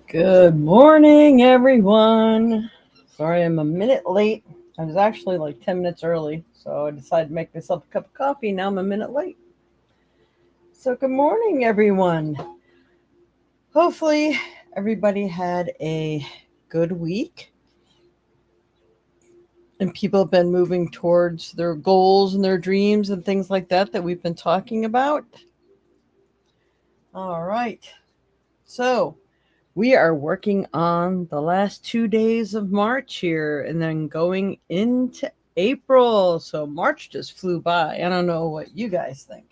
Good morning, everyone. Sorry I'm a minute late. I was actually like 10 minutes early, so I decided to make myself a cup of coffee. Now I'm a minute late. So, good morning, everyone. Hopefully, everybody had a good week and people have been moving towards their goals and their dreams and things like that we've been talking about. All right. So, we are working on the last 2 days of March here and then going into April. So March just flew by. I don't know what you guys think.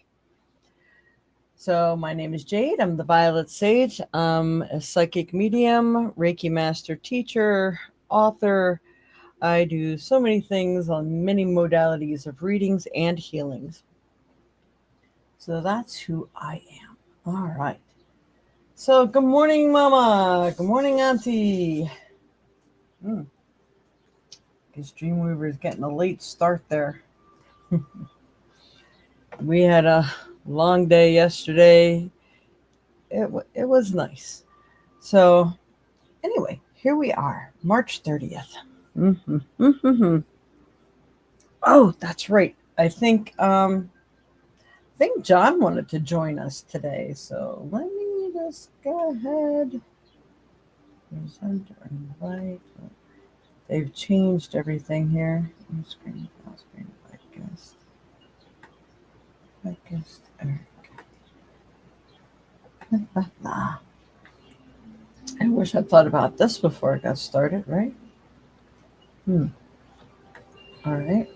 So my name is Jade. I'm the Violet Sage. I'm a psychic medium, Reiki master teacher, author. I do so many things on many modalities of readings and healings. So that's who I am. All right. So good morning, Mama. Good morning, Auntie. Because Dreamweaver is getting a late start there. We had a long day yesterday. It was nice. So anyway, here we are, March 30th. Oh, that's right. I think John wanted to join us today. So let me just go ahead. Present or invite. They've changed everything here. Screen, podcast. I wish I thought about this before I got started, right? All right.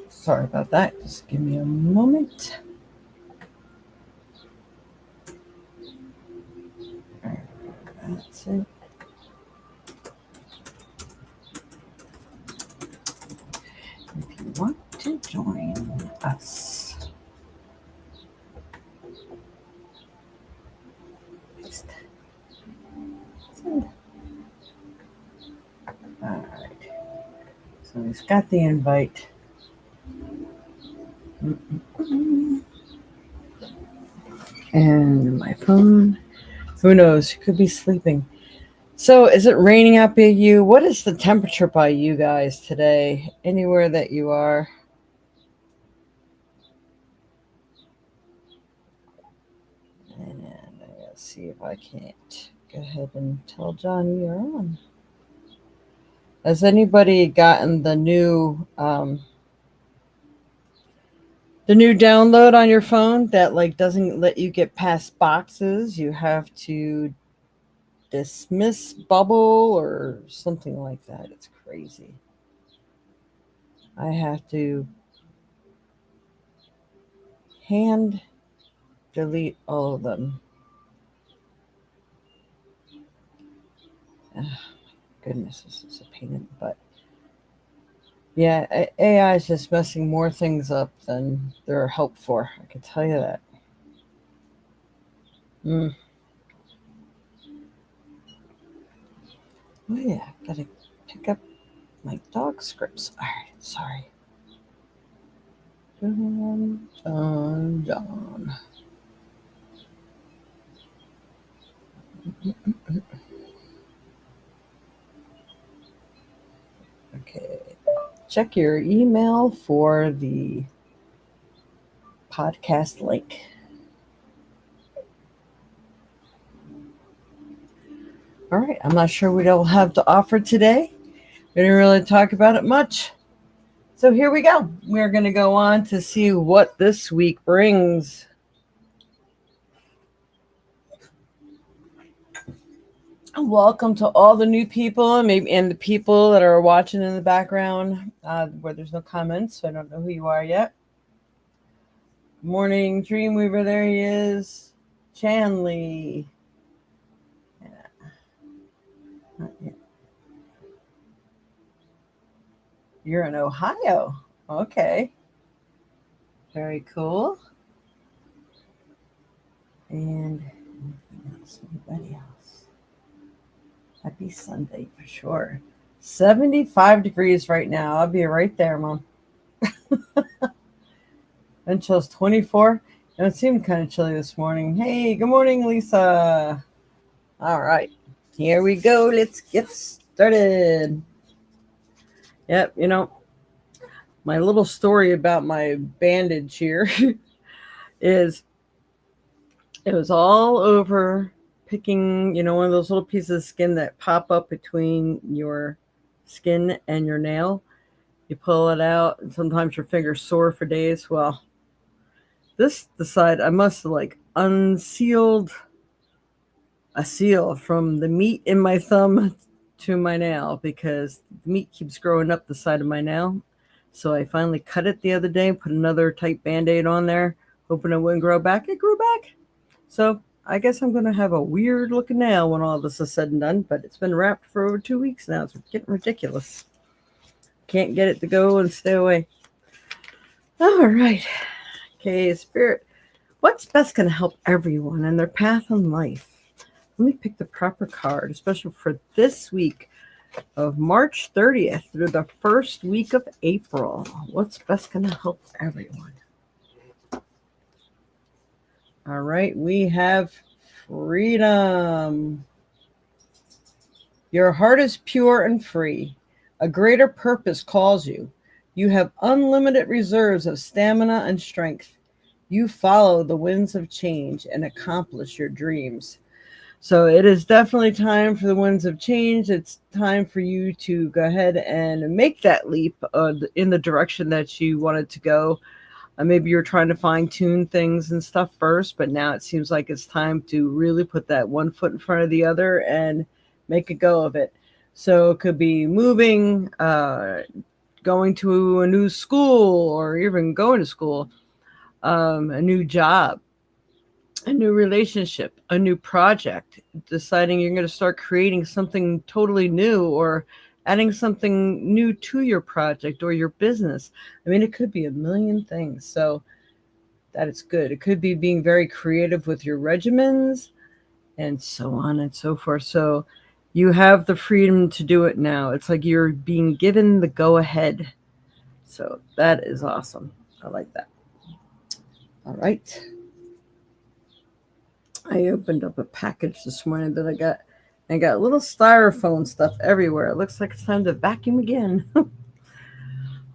Sorry about that. Just give me a moment. All right, that's it. If you want to join us. Send. All right. So he's got the invite. And my phone. Who knows? He could be sleeping. So is it raining out by you? What is the temperature by you guys today? Anywhere that you are? And I gotta see if I can't go ahead and tell Johnny you're on. Has anybody gotten the new download on your phone that like doesn't let you get past boxes? You have to dismiss bubble or something like that. It's crazy. I have to hand delete all of them. Oh, goodness, this is a pain in the butt. Yeah, AI is just messing more things up than they're help for. I can tell you that. Oh yeah, gotta pick up my dog scripts. All right, sorry. John. Okay. Check your email for the podcast link. All right. I'm not sure what I'll have to offer today. We didn't really talk about it much. So here we go. We're going to go on to see what this week brings. Welcome to all the new people and the people that are watching in the background where there's no comments, so I don't know who you are yet. Morning, Dreamweaver. There he is. Chanley. Yeah. Not yet. You're in Ohio. Okay. Very cool. And anybody else? Happy Sunday for sure. 75 degrees right now. I'll be right there, Mom. And chills 24. And it seemed kind of chilly this morning. Hey, good morning, Lisa. All right, here we go. Let's get started. Yep, my little story about my bandage here is it was all over picking, one of those little pieces of skin that pop up between your skin and your nail. You pull it out, and sometimes your finger's sore for days. Well, this side I must have like unsealed a seal from the meat in my thumb to my nail because the meat keeps growing up the side of my nail. So I finally cut it the other day, put another tight band-aid on there, hoping it wouldn't grow back. It grew back. So I guess I'm going to have a weird looking nail when all this is said and done, but it's been wrapped for over 2 weeks now. It's getting ridiculous. Can't get it to go and stay away. All right. Okay, Spirit. What's best going to help everyone in their path in life? Let me pick the proper card, especially for this week of March 30th through the first week of April. What's best going to help everyone? All right, we have freedom. Your heart is pure and free. A greater purpose calls you. You have unlimited reserves of stamina and strength. You follow the winds of change and accomplish your dreams. So it is definitely time for the winds of change. It's time for you to go ahead and make that leap in the direction that you wanted to go. Maybe you're trying to fine tune things and stuff first, but now it seems like it's time to really put that one foot in front of the other and make a go of it. So it could be moving, going to a new school, or even going to school, a new job, a new relationship, a new project, deciding you're going to start creating something totally new or adding something new to your project or your business. I mean, it could be a million things. So that is good. It could be being very creative with your regimens and so on and so forth. So you have the freedom to do it now. It's like you're being given the go ahead. So that is awesome. I like that. All right. I opened up a package this morning that I got. I got little styrofoam stuff everywhere. It looks like it's time to vacuum again.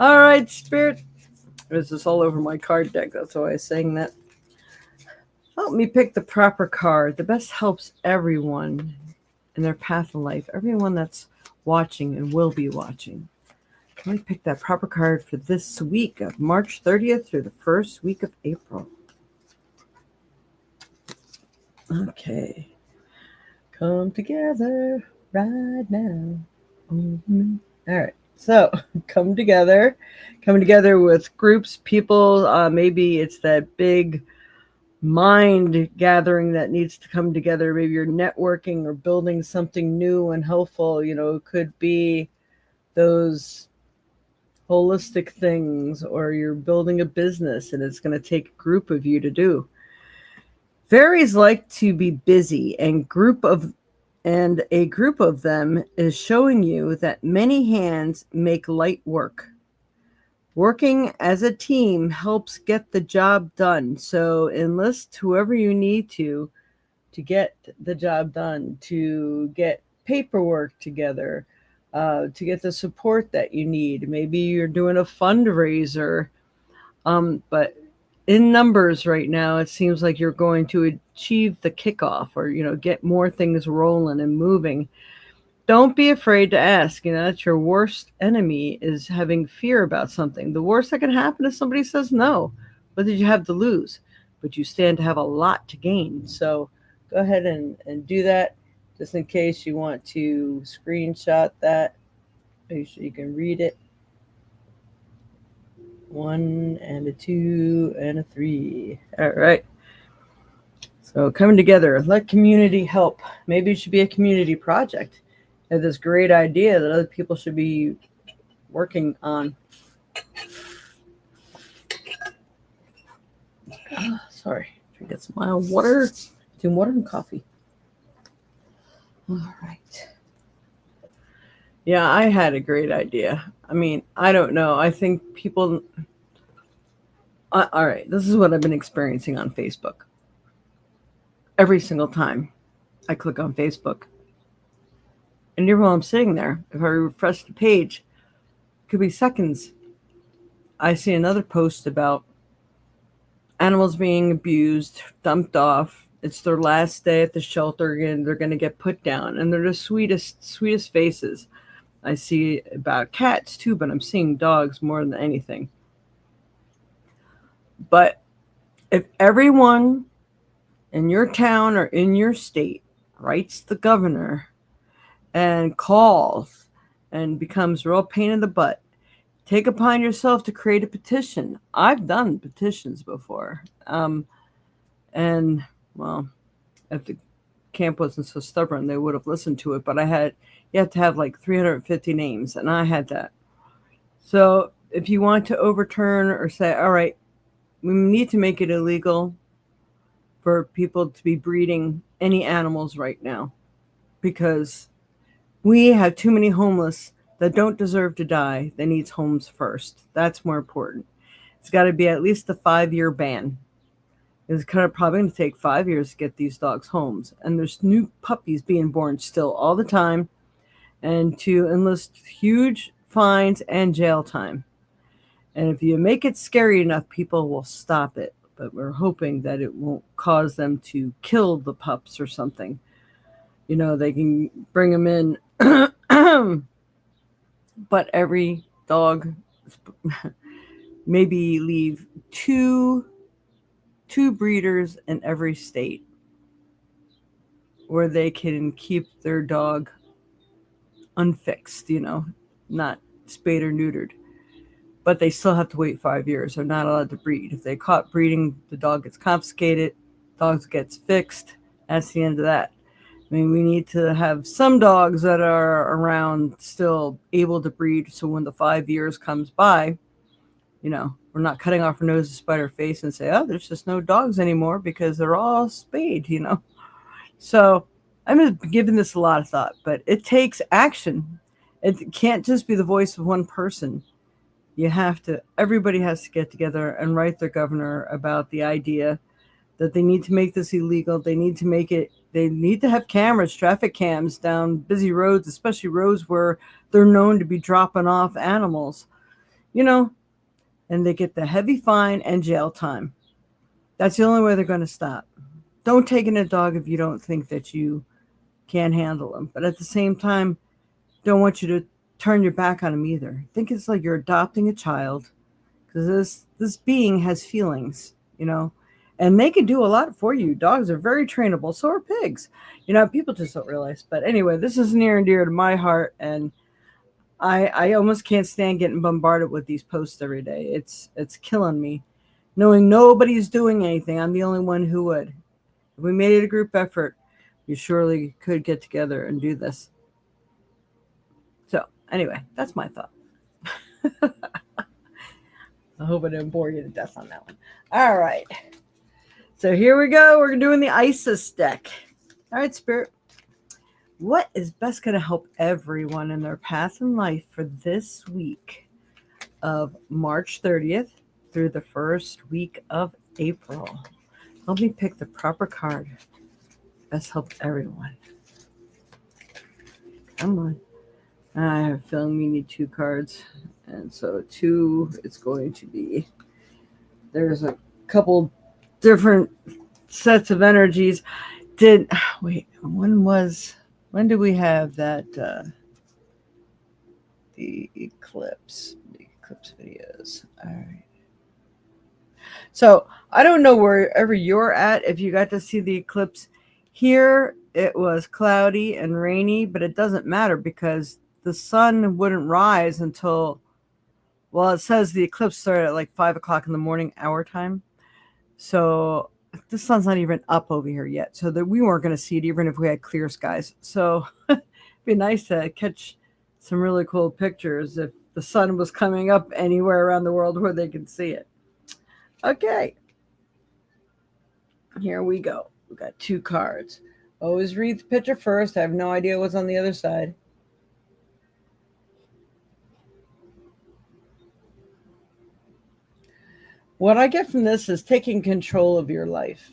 All right, Spirit. There's this all over my card deck. That's why I was saying that. Help me pick the proper card. The best helps everyone in their path in life. Everyone that's watching and will be watching. Let me pick that proper card for this week of March 30th through the first week of April. Okay. Come together right now. Mm-hmm. All right. So coming together with groups, people. Maybe it's that big mind gathering that needs to come together. Maybe you're networking or building something new and helpful. It could be those holistic things, or you're building a business and it's going to take a group of you to do. Fairies like to be busy, and a group of them is showing you that many hands make light work. Working as a team helps get the job done. So enlist whoever you need to get the job done, to get paperwork together, to get the support that you need. Maybe you're doing a fundraiser, but in numbers right now, it seems like you're going to achieve the kickoff, or, get more things rolling and moving. Don't be afraid to ask. That's your worst enemy, is having fear about something. The worst that can happen is somebody says no. What did you have to lose? But you stand to have a lot to gain. So go ahead and do that, just in case you want to screenshot that. Make sure you can read it. 1 and a 2 and a 3. All right. So coming together, let community help. Maybe it should be a community project. You have this great idea that other people should be working on. Sorry, get some mild water. Do water and coffee. All right. Yeah, I had a great idea. I mean, I don't know. I think people All right, this is what I've been experiencing on Facebook. Every single time I click on Facebook, and even while I'm sitting there, if I refresh the page, it could be seconds, I see another post about animals being abused, dumped off. It's their last day at the shelter and they're going to get put down. And they're the sweetest faces. I see about cats too, but I'm seeing dogs more than anything. But if everyone in your town or in your state writes the governor and calls and becomes a real pain in the butt, take upon yourself to create a petition. I've done petitions before. And, well, if the camp wasn't so stubborn, they would have listened to it. But you have to have like 350 names, and I had that. So if you want to overturn or say, all right, we need to make it illegal for people to be breeding any animals right now because we have too many homeless that don't deserve to die. They need homes first. That's more important. It's got to be at least a 5-year ban. It's kind of probably going to take 5 years to get these dogs homes. And there's new puppies being born still all the time. And to enlist huge fines and jail time. And if you make it scary enough, people will stop it. But we're hoping that it won't cause them to kill the pups or something. You know, they can bring them in. But every dog maybe leave two breeders in every state where they can keep their dog unfixed, not spayed or neutered. But they still have to wait 5 years. They're not allowed to breed. If they caught breeding, the dog gets confiscated, dogs gets fixed. That's the end of that. I mean, we need to have some dogs that are around still able to breed. So when the 5 years comes by, we're not cutting off our nose to spite our face and say, oh, there's just no dogs anymore because they're all spayed, So I'm giving this a lot of thought, but it takes action. It can't just be the voice of one person. Everybody has to get together and write their governor about the idea that they need to make this illegal. They need to have cameras, traffic cams down busy roads, especially roads where they're known to be dropping off animals, and they get the heavy fine and jail time. That's the only way they're going to stop. Don't take in a dog if you don't think that you can handle them. But at the same time, don't want you to turn your back on them either. Think it's like you're adopting a child because this being has feelings, and they can do a lot for you. Dogs are very trainable. So are pigs. People just don't realize. But anyway, this is near and dear to my heart, and I almost can't stand getting bombarded with these posts every day. It's killing me, knowing nobody's doing anything. I'm the only one who would. If we made it a group effort, we surely could get together and do this. So anyway, that's my thought. I hope I didn't bore you to death on that one. All right. So here we go. We're doing the ISIS deck. All right, Spirit. What is best going to help everyone in their path in life for this week of March 30th through the first week of April? Help me pick the proper card. Best help everyone. Come on. I have a feeling we need 2 cards. And so 2, it's going to be, there's a couple different sets of energies. When did we have that, the eclipse videos? All right. So I don't know wherever you're at, if you got to see the eclipse. Here it was cloudy and rainy, but it doesn't matter because the sun wouldn't rise until, well, it says the eclipse started at like 5 o'clock in the morning, our time. So the sun's not even up over here yet. So that we weren't going to see it even if we had clear skies. So it'd be nice to catch some really cool pictures if the sun was coming up anywhere around the world where they could see it. Okay. Here we go. We got 2 cards. Always read the picture first. I have no idea what's on the other side. What I get from this is taking control of your life.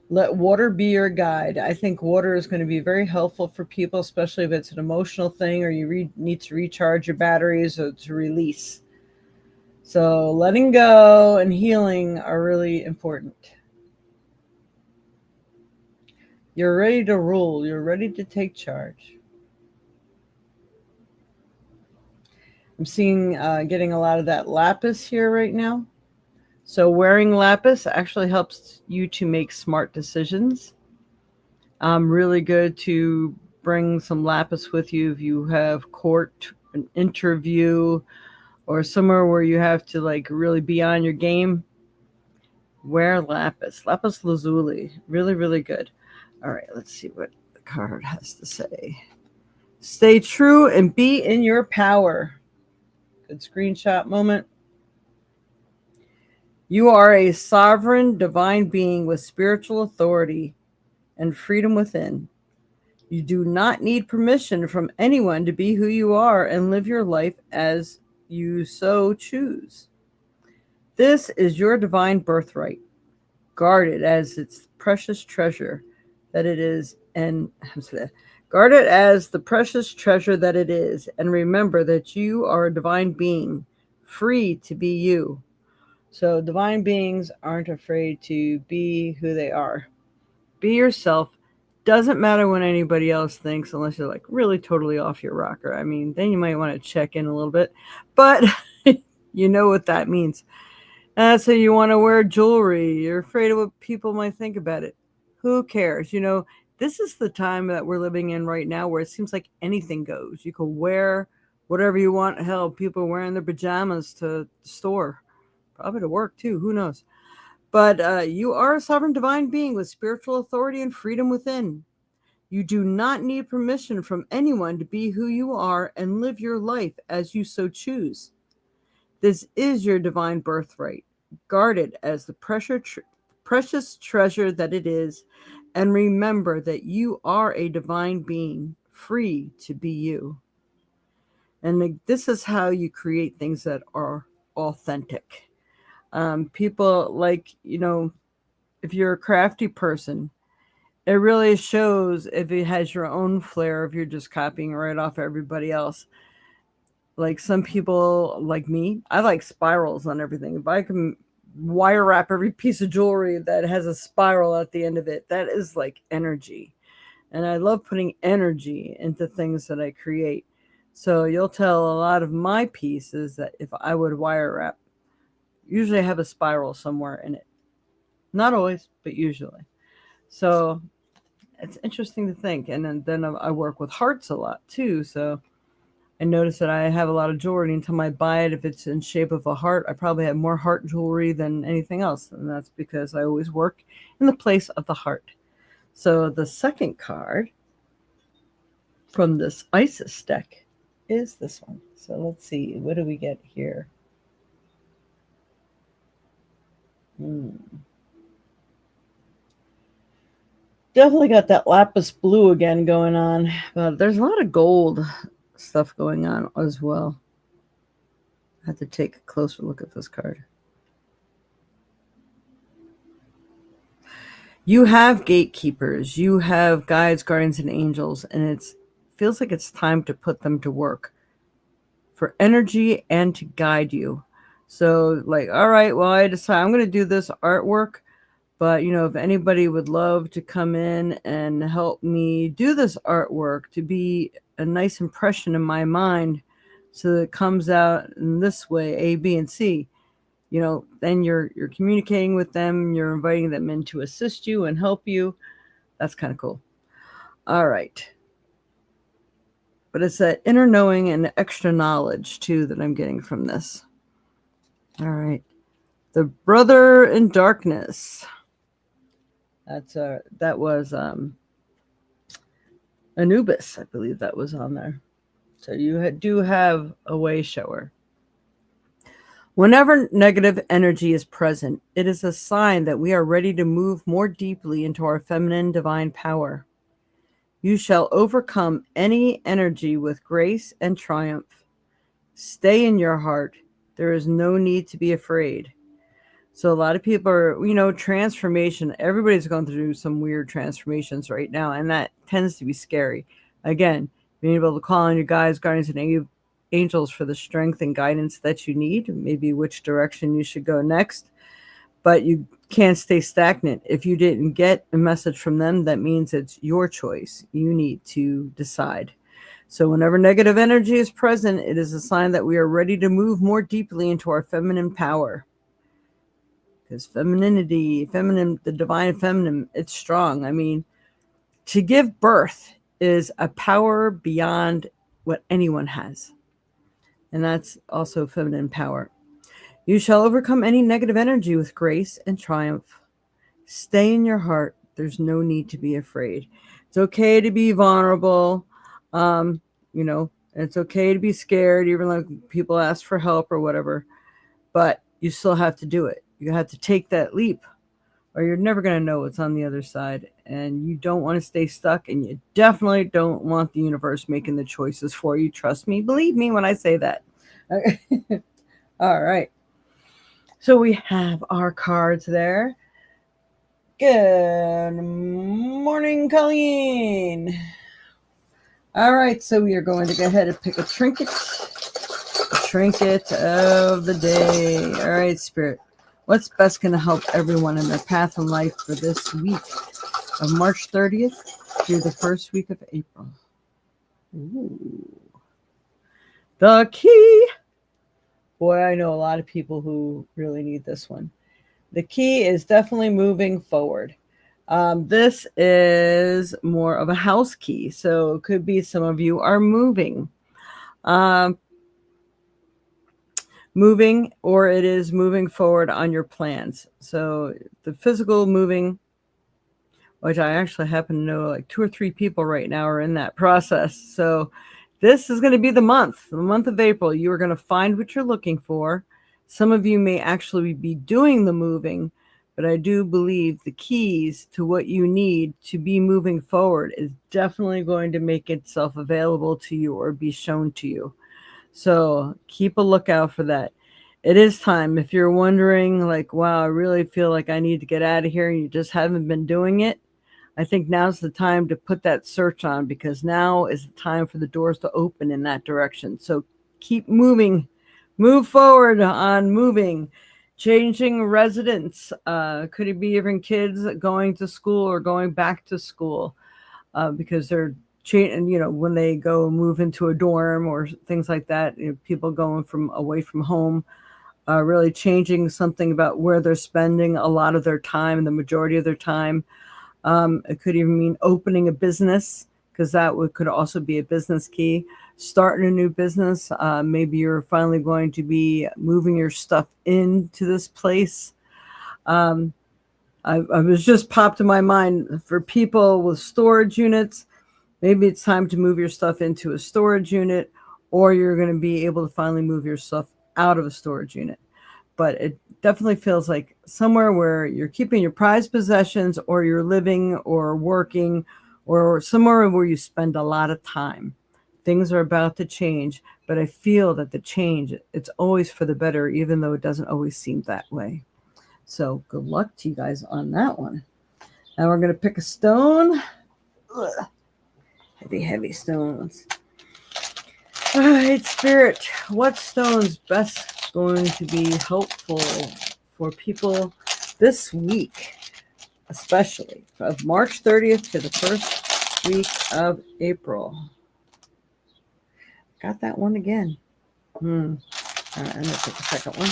Let water be your guide. I think water is going to be very helpful for people, especially if it's an emotional thing or you need to recharge your batteries or to release. So, letting go and healing are really important. You're ready to rule, you're ready to take charge. I'm seeing getting a lot of that lapis here right now. So, wearing lapis actually helps you to make smart decisions. Really good to bring some lapis with you if you have court, an interview, or somewhere where you have to like really be on your game. Wear lapis lazuli, really, really good. All right, let's see what the card has to say. Stay true and be in your power. Good screenshot moment. You are a sovereign divine being with spiritual authority and freedom within. You do not need permission from anyone to be who you are and live your life as you so choose. This is your divine birthright. Guard it as its precious treasure that it is, and guard it as the precious treasure that it is, and remember that you are a divine being, free to be you. So divine beings aren't afraid to be who they are. Be yourself. Doesn't matter what anybody else thinks unless you're like really totally off your rocker. I mean, then you might want to check in a little bit, but you know what that means. So you want to wear jewelry. You're afraid of what people might think about it. Who cares? You know, this is the time that we're living in right now where it seems like anything goes. You can wear whatever you want. Hell, people are wearing their pajamas to the store, probably to work too. Who knows? But you are a sovereign divine being with spiritual authority and freedom within. You do not need permission from anyone to be who you are and live your life as you so choose. This is your divine birthright. Guard it as the precious treasure that it is, and remember that you are a divine being, free to be you. And this is how you create things that are authentic. People like, if you're a crafty person, it really shows if it has your own flair, if you're just copying right off everybody else. Like some people like me, I like spirals on everything. If I can wire wrap every piece of jewelry that has a spiral at the end of it, that is like energy. And I love putting energy into things that I create. So you'll tell a lot of my pieces that if I would wire wrap, usually I have a spiral somewhere in it. Not always, but usually. So it's interesting to think. And then I work with hearts a lot too. So I notice that I have a lot of jewelry. Anytime I buy it, if it's in shape of a heart, I probably have more heart jewelry than anything else. And that's because I always work in the place of the heart. So the second card from this Isis deck is this one. So let's see. What do we get here? Definitely got that lapis blue again going on. But there's a lot of gold stuff going on as well. I have to take a closer look at this card. You have gatekeepers, you have guides, guardians, and angels, and it feels like it's time to put them to work for energy and to guide you. So, like, all right, well, I decide I'm going to do this artwork, but if anybody would love to come in and help me do this artwork to be a nice impression in my mind, so that it comes out in this way, A, B, and C. Then you're communicating with them, you're inviting them in to assist you and help you. That's kind of cool. All right. But it's that inner knowing and extra knowledge too that I'm getting from this. All right. The Brother in Darkness. That was Anubis, I believe that was on there. So you do have a way shower. Whenever negative energy is present, it is a sign that we are ready to move more deeply into our feminine divine power. You shall overcome any energy with grace and triumph. Stay in your heart. There is no need to be afraid. So a lot of people are, transformation. Everybody's going through some weird transformations right now, and that tends to be scary. Again, being able to call on your guides, guardians, and angels for the strength and guidance that you need, maybe which direction you should go next. But you can't stay stagnant. If you didn't get a message from them, that means it's your choice. You need to decide. So whenever negative energy is present, it is a sign that we are ready to move more deeply into our feminine power. Because the divine feminine, it's strong. I mean, to give birth is a power beyond what anyone has. And that's also feminine power. You shall overcome any negative energy with grace and triumph. Stay in your heart. There's no need to be afraid. It's okay to be vulnerable. It's okay to be scared, even like people ask for help or whatever. But you still have to do it. You have to take that leap, or you're never going to know what's on the other side. And you don't want to stay stuck, and you definitely don't want the universe making the choices for you. Trust me, believe me when I say that. All right. So we have our cards there. Good morning, Colleen. All right, so we are going to go ahead and pick a trinket. The trinket of the day. All right, Spirit. What's best going to help everyone in their path in life for this week of March 30th through the first week of April? Ooh. The key. Boy, I know a lot of people who really need this one. The key is definitely moving forward. This is more of a house key. So it could be some of you are moving. Moving, or it is moving forward on your plans. So the physical moving, which I actually happen to know like 2 or 3 people right now are in that process. So this is going to be the month of April. You are going to find what you're looking for. Some of you may actually be doing the moving, but I do believe the keys to what you need to be moving forward is definitely going to make itself available to you or be shown to you. So keep a lookout for that. It is time. If you're wondering, like, wow, I really feel like I need to get out of here and you just haven't been doing it, I think now's the time to put that search on, because now is the time for the doors to open in that direction. So keep moving. Move forward on moving. Changing residence. Could it be even kids going to school or going back to school because they're when they go move into a dorm or things like that, people going from away from home, really changing something about where they're spending a lot of their time, the majority of their time. It could even mean opening a business, because that could also be a business key. Starting a new business. Maybe you're finally going to be moving your stuff into this place. I was just popped in my mind for people with storage units. Maybe it's time to move your stuff into a storage unit, or you're going to be able to finally move your stuff out of a storage unit. But it definitely feels like somewhere where you're keeping your prized possessions, or you're living or working, or somewhere where you spend a lot of time. Things are about to change, but I feel that the change, it's always for the better, even though it doesn't always seem that way. So good luck to you guys on that one. Now we're going to pick a stone. Ugh. Heavy stones. All right, Spirit, what stone's best going to be helpful for people this week, especially of March 30th to the first week of April? Got that one again. All right, I'm going to take a second one.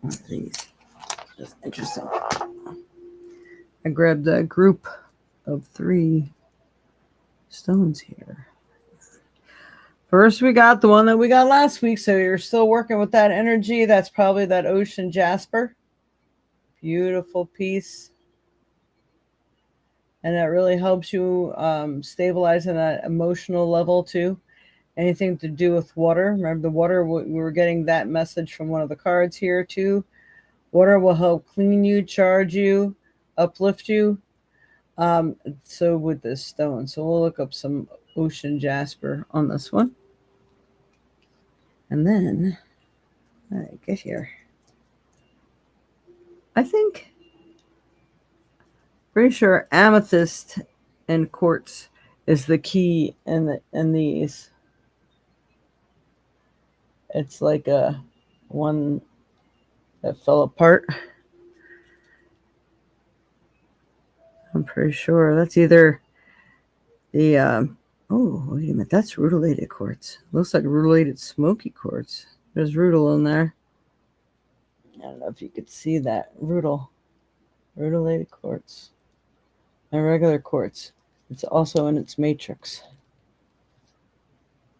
One of these. That's interesting. I grabbed a group of 3 stones here. First, we got the one that we got last week. So you're still working with that energy. That's probably that ocean jasper. Beautiful piece. And that really helps you stabilize on that emotional level too. Anything to do with water. Remember the water, we were getting that message from one of the cards here too. Water will help clean you, charge you, uplift you. So with this stone, so we'll look up some ocean jasper on this one. And then, when I get here, I think, pretty sure amethyst and quartz is the key in these. It's like a one that fell apart. I'm pretty sure that's either the oh, wait a minute, that's rutilated quartz. Looks like rutilated smoky quartz. There's rutil in there. I don't know if you could see that. Rutilated quartz. And regular quartz. It's also in its matrix.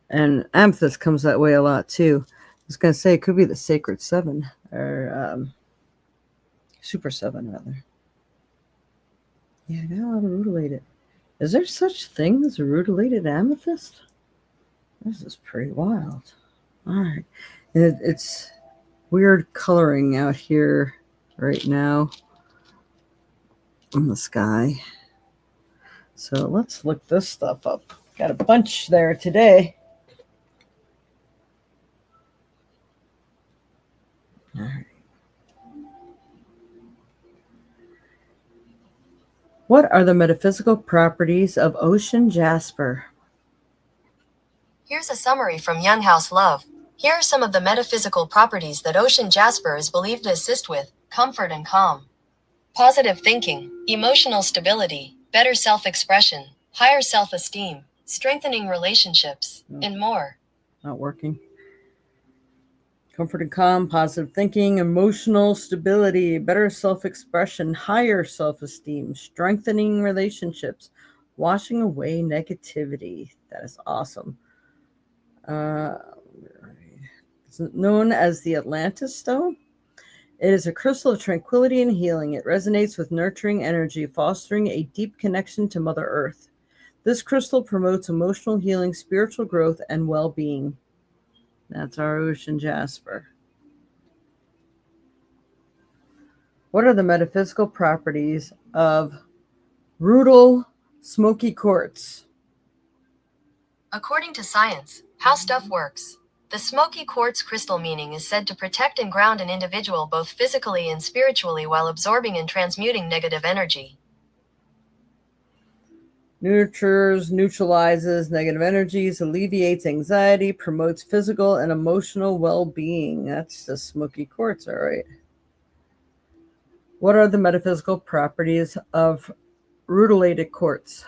And amethyst comes that way a lot too. I was gonna say it could be the sacred 7 or super 7 rather. Yeah, I got a lot of rutilated. Is there such thing as a rutilated amethyst? This is pretty wild. All right, it's weird coloring out here right now in the sky. So let's look this stuff up. Got a bunch there today. All right. What are the metaphysical properties of ocean jasper? Here's a summary from Young House Love. Here are some of the metaphysical properties that ocean jasper is believed to assist with: comfort and calm, positive thinking, emotional stability, better self-expression, higher self-esteem, strengthening relationships, and more. Not working. Comfort and calm, positive thinking, emotional stability, better self-expression, higher self-esteem, strengthening relationships, washing away negativity. That is awesome. It's known as the Atlantis stone. It is a crystal of tranquility and healing. It resonates with nurturing energy, fostering a deep connection to Mother Earth. This crystal promotes emotional healing, spiritual growth, and well-being. That's our ocean jasper. What are the metaphysical properties of rutil smoky quartz? According to science, how stuff works. The smoky quartz crystal meaning is said to protect and ground an individual both physically and spiritually while absorbing and transmuting negative energy. Nurtures, neutralizes negative energies, alleviates anxiety, promotes physical and emotional well-being. That's the smoky quartz, all right. What are the metaphysical properties of rutilated quartz?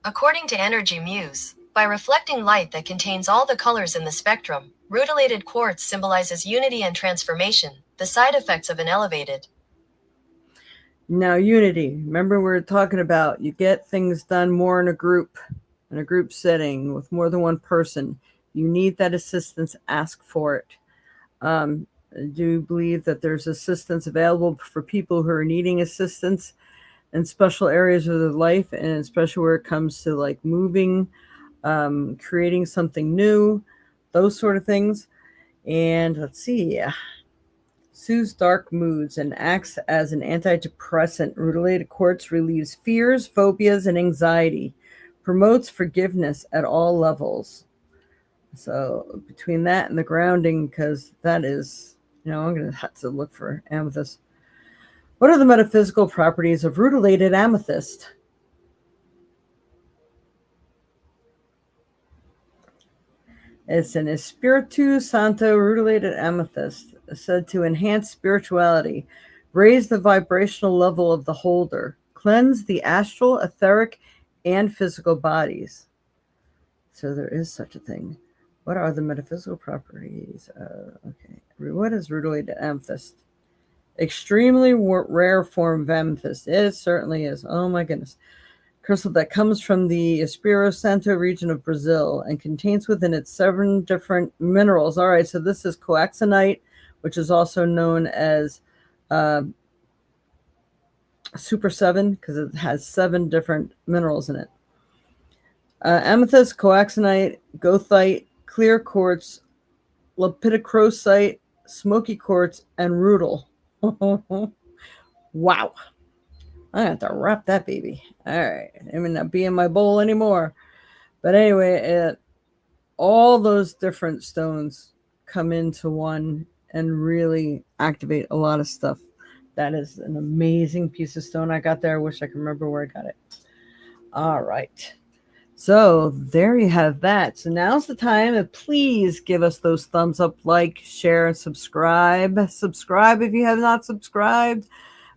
According to Energy Muse, by reflecting light that contains all the colors in the spectrum, rutilated quartz symbolizes unity and transformation, the side effects of an elevated. Now, unity. Remember, we're talking about you get things done more in a group setting with more than one person. You need that assistance, ask for it. Do you believe that there's assistance available for people who are needing assistance in special areas of their life, and especially where it comes to like moving, creating something new, those sort of things? And let's see. Soothes dark moods and acts as an antidepressant. Rutilated quartz relieves fears, phobias, and anxiety. Promotes forgiveness at all levels. So between that and the grounding, because that is, I'm going to have to look for amethyst. What are the metaphysical properties of rutilated amethyst? It's an Espiritu Santo rutilated amethyst, said to enhance spirituality, raise the vibrational level of the holder, cleanse the astral, etheric, and physical bodies. So there is such a thing. What are the metaphysical properties? Okay. What is rutilated amethyst? Extremely rare form of amethyst. It certainly is. Oh my goodness. Crystal that comes from the Espírito Santo region of Brazil and contains within it 7 different minerals. All right, so this is coaxinite, which is also known as Super 7 because it has 7 different minerals in it. Amethyst, coaxinite, goethite, clear quartz, lepidocrosite, smoky quartz, and rutil. Wow. I have to wrap that baby. All right. It may not be in my bowl anymore. But anyway, all those different stones come into one and really activate a lot of stuff. That is an amazing piece of stone I got there. I wish I could remember where I got it. All right. So there you have that. So now's the time to please give us those thumbs up, like, share, and subscribe. Subscribe if you have not subscribed.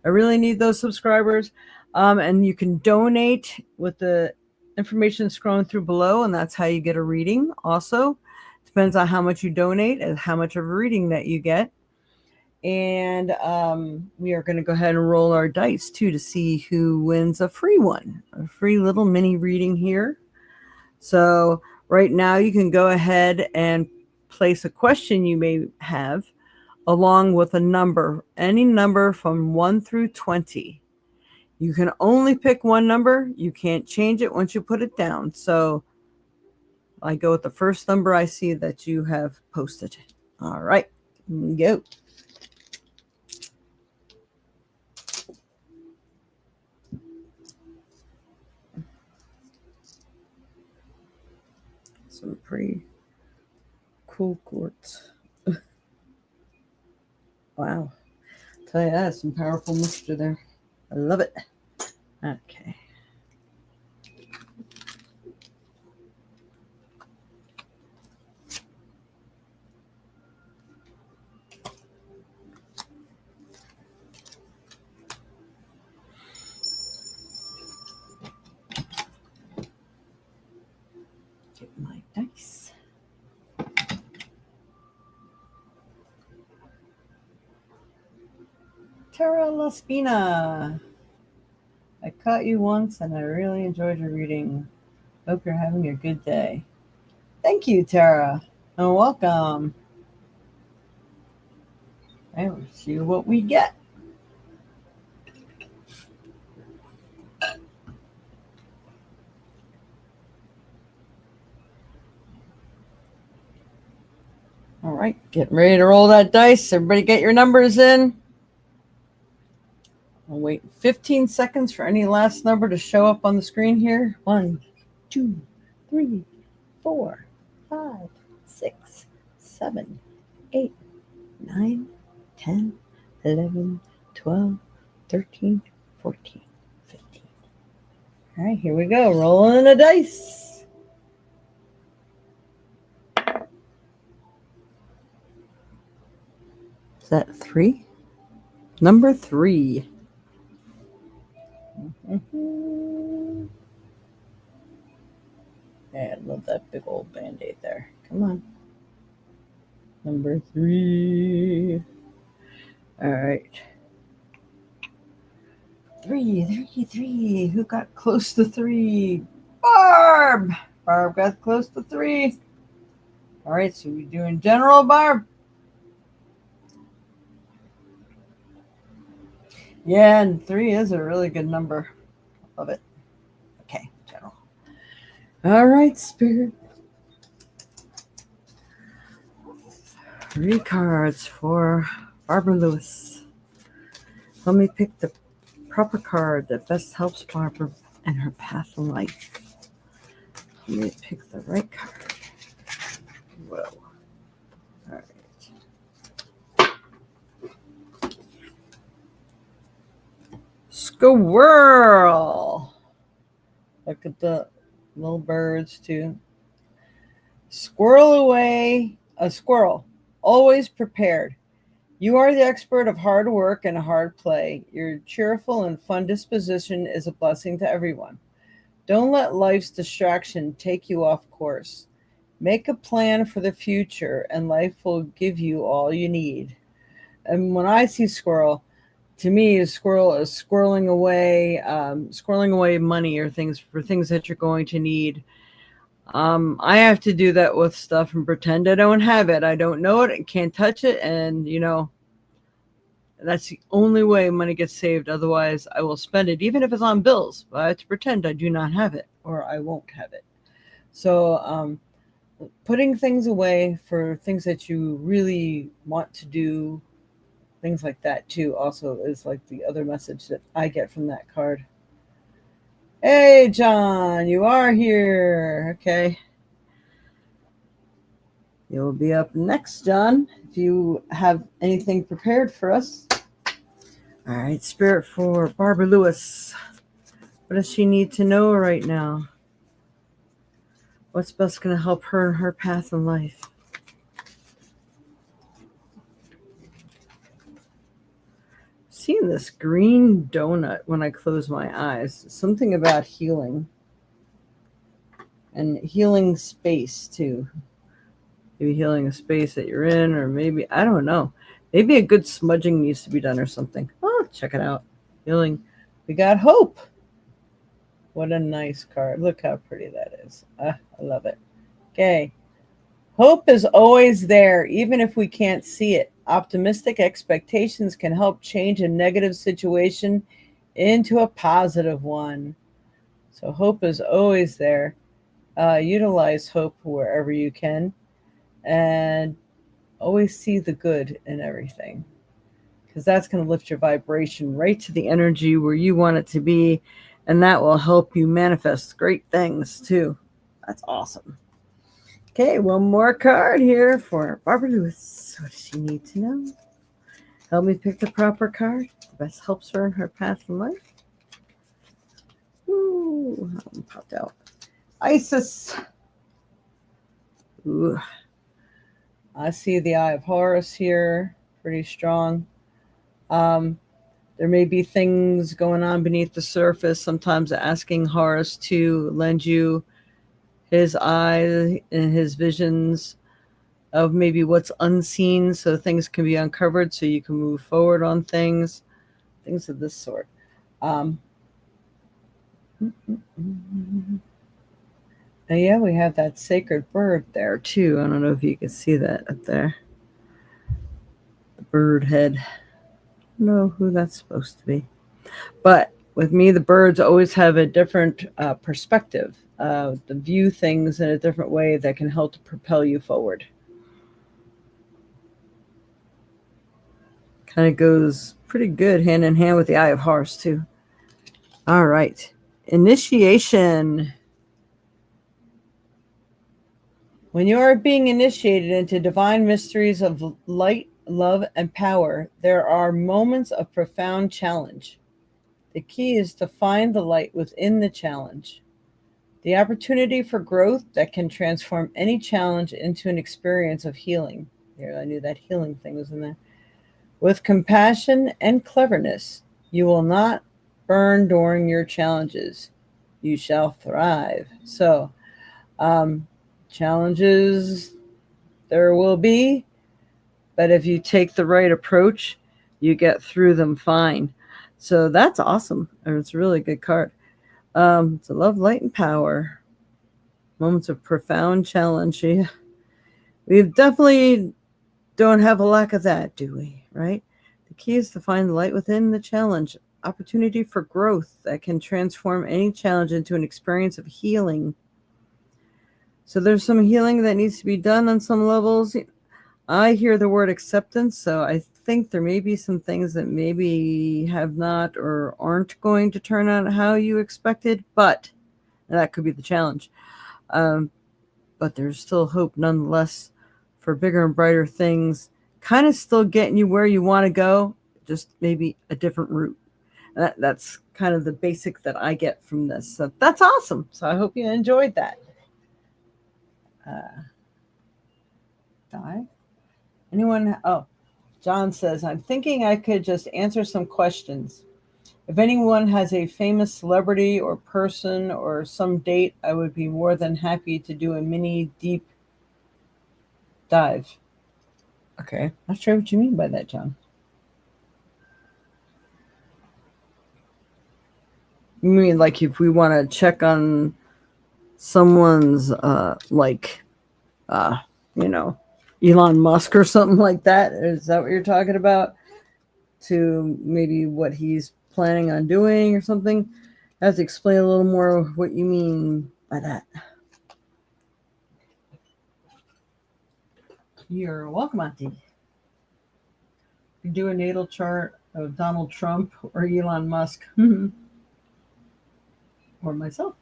I really need those subscribers. And you can donate with the information scrolling through below, and that's how you get a reading. Also, depends on how much you donate and how much of a reading that you get. And we are going to go ahead and roll our dice too to see who wins a free one, a free little mini reading here. So right now you can go ahead and place a question you may have along with a number, any number from 1 through 20. You can only pick one number. You can't change it once you put it down. So I go with the first number I see that you have posted. All right, go. Some pretty cool quartz. Wow. Tell you that, some powerful mixture there. I love it. Okay. Get my dice. Tara Laspina. I caught you once and I really enjoyed your reading. Hope you're having a good day. Thank you, Tara, and welcome. And we'll see what we get. All right, getting ready to roll that dice. Everybody get your numbers in. I'll wait 15 seconds for any last number to show up on the screen here. 1, 2, 3, 4, 5, 6, 7, 8, 9, 10, 11, 12, 13, 14, 15. All right, here we go. Rolling the dice. Is that 3? Number 3. Mm-hmm. Yeah, I love that big old band-aid there. Come on. Number 3. All right. 3. Who got close to 3? Barb! Barb got close to 3. All right, so we're doing general, Barb. Yeah, and 3 is a really good number. Love it. Okay, general. All right, Spirit. 3 cards for Barbara Lewis. Let me pick the proper card that best helps Barbara and her path in life. Let me pick the right card. Whoa. All right. Squirrel. Look at the little birds too. Squirrel away. A squirrel. Always prepared. You are the expert of hard work and hard play. Your cheerful and fun disposition is a blessing to everyone. Don't let life's distraction take you off course. Make a plan for the future, and life will give you all you need. And when I see squirrel, to me, a squirrel is squirreling away money or things that you're going to need. I have to do that with stuff and pretend I don't have it. I don't know it and can't touch it, and that's the only way money gets saved. Otherwise, I will spend it, even if it's on bills. But I have to pretend I do not have it, or I won't have it. So, putting things away for things that you really want to do things like that too. Also, is like the other message that I get from that card. Hey, John, you are here. Okay. You'll be up next, John, if you have anything prepared for us. All right, Spirit for Barbara Lewis. What does she need to know right now? What's best going to help her in her path in life? Seeing this green donut when I close my eyes. Something about healing. And healing space, too. Maybe healing a space that you're in, or maybe, I don't know. Maybe a good smudging needs to be done or something. Oh, check it out. Healing. We got hope. What a nice card. Look how pretty that is. I love it. Okay. Hope is always there, even if we can't see it. Optimistic expectations can help change a negative situation into a positive one. So, hope is always there. Utilize hope wherever you can, and always see the good in everything, because that's going to lift your vibration right to the energy where you want it to be, and that will help you manifest great things too. That's awesome. Okay, one more card here for Barbara Lewis. What does she need to know? Help me pick the proper card. The best helps her in her path in life. Ooh, that one popped out. Isis. Ooh. I see the Eye of Horus here, pretty strong. There may be things going on beneath the surface, sometimes asking Horus to lend you his eye and his visions of maybe what's unseen, so things can be uncovered so you can move forward on things of this sort. And yeah, we have that sacred bird there too. I don't know if you can see that up there. The bird head. I don't know who that's supposed to be. But with me, the birds always have a different perspective, to view things in a different way that can help to propel you forward. Kind of goes pretty good hand in hand with the Eye of Horus, too. All right. Initiation. When you are being initiated into divine mysteries of light, love, and power, there are moments of profound challenge. The key is to find the light within the challenge, the opportunity for growth that can transform any challenge into an experience of healing. Here, I knew that healing thing was in there. With compassion and cleverness, you will not burn during your challenges. You shall thrive. So, challenges there will be, but if you take the right approach, you get through them fine. So that's awesome. It's a really good card. It's a love, light, and power. Moments of profound challenge. Yeah. We definitely don't have a lack of that, do we? Right? The key is to find the light within the challenge. Opportunity for growth that can transform any challenge into an experience of healing. So there's some healing that needs to be done on some levels. I hear the word acceptance, so I think there may be some things that maybe have not or aren't going to turn out how you expected, but that could be the challenge. But there's still hope nonetheless for bigger and brighter things, kind of still getting you where you want to go, just maybe a different route. That's kind of the basic that I get from this. So that's awesome. So I hope you enjoyed that. Die. Anyone? Oh, John says, I'm thinking I could just answer some questions. If anyone has a famous celebrity or person or some date, I would be more than happy to do a mini deep dive. Okay, not sure what you mean by that, John. You mean like if we want to check on someone's, uh, you know, Elon Musk or something like that? Is that what you're talking about? To maybe what he's planning on doing or something? I have to explain a little more what you mean by that. You're welcome, Auntie. do a natal chart of Donald Trump or Elon Musk or myself.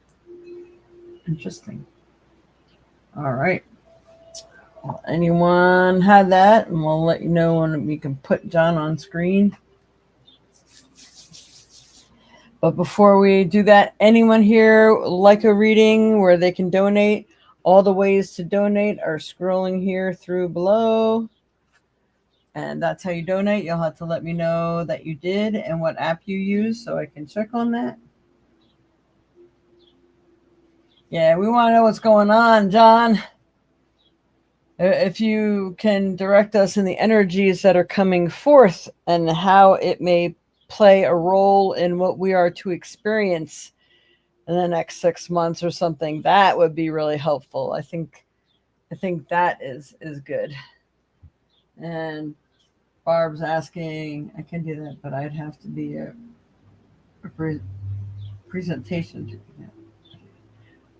Interesting. All right. Well, anyone had that? And we'll let you know when we can put John on screen. But before we do that, anyone here like a reading where they can donate? All the ways to donate are scrolling here through below. And that's how you donate. You'll have to let me know that you did and what app you use so I can check on that. Yeah, we want to know what's going on, John. If you can direct us in the energies that are coming forth and how it may play a role in what we are to experience in the next 6 months or something, that would be really helpful. I think that is good. And Barb's asking, I can do that, but I'd have to be a presentation.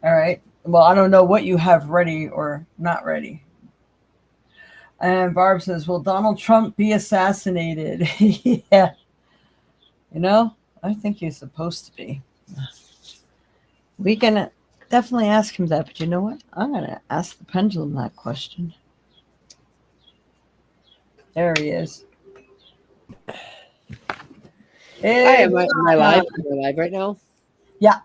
All right. Well, I don't know what you have ready or not ready. And Barb says, will Donald Trump be assassinated? Yeah. I think he's supposed to be. We can definitely ask him that, but you know what? I'm going to ask the pendulum that question. There he is. Hi, am I live? Am I live right now? Yeah.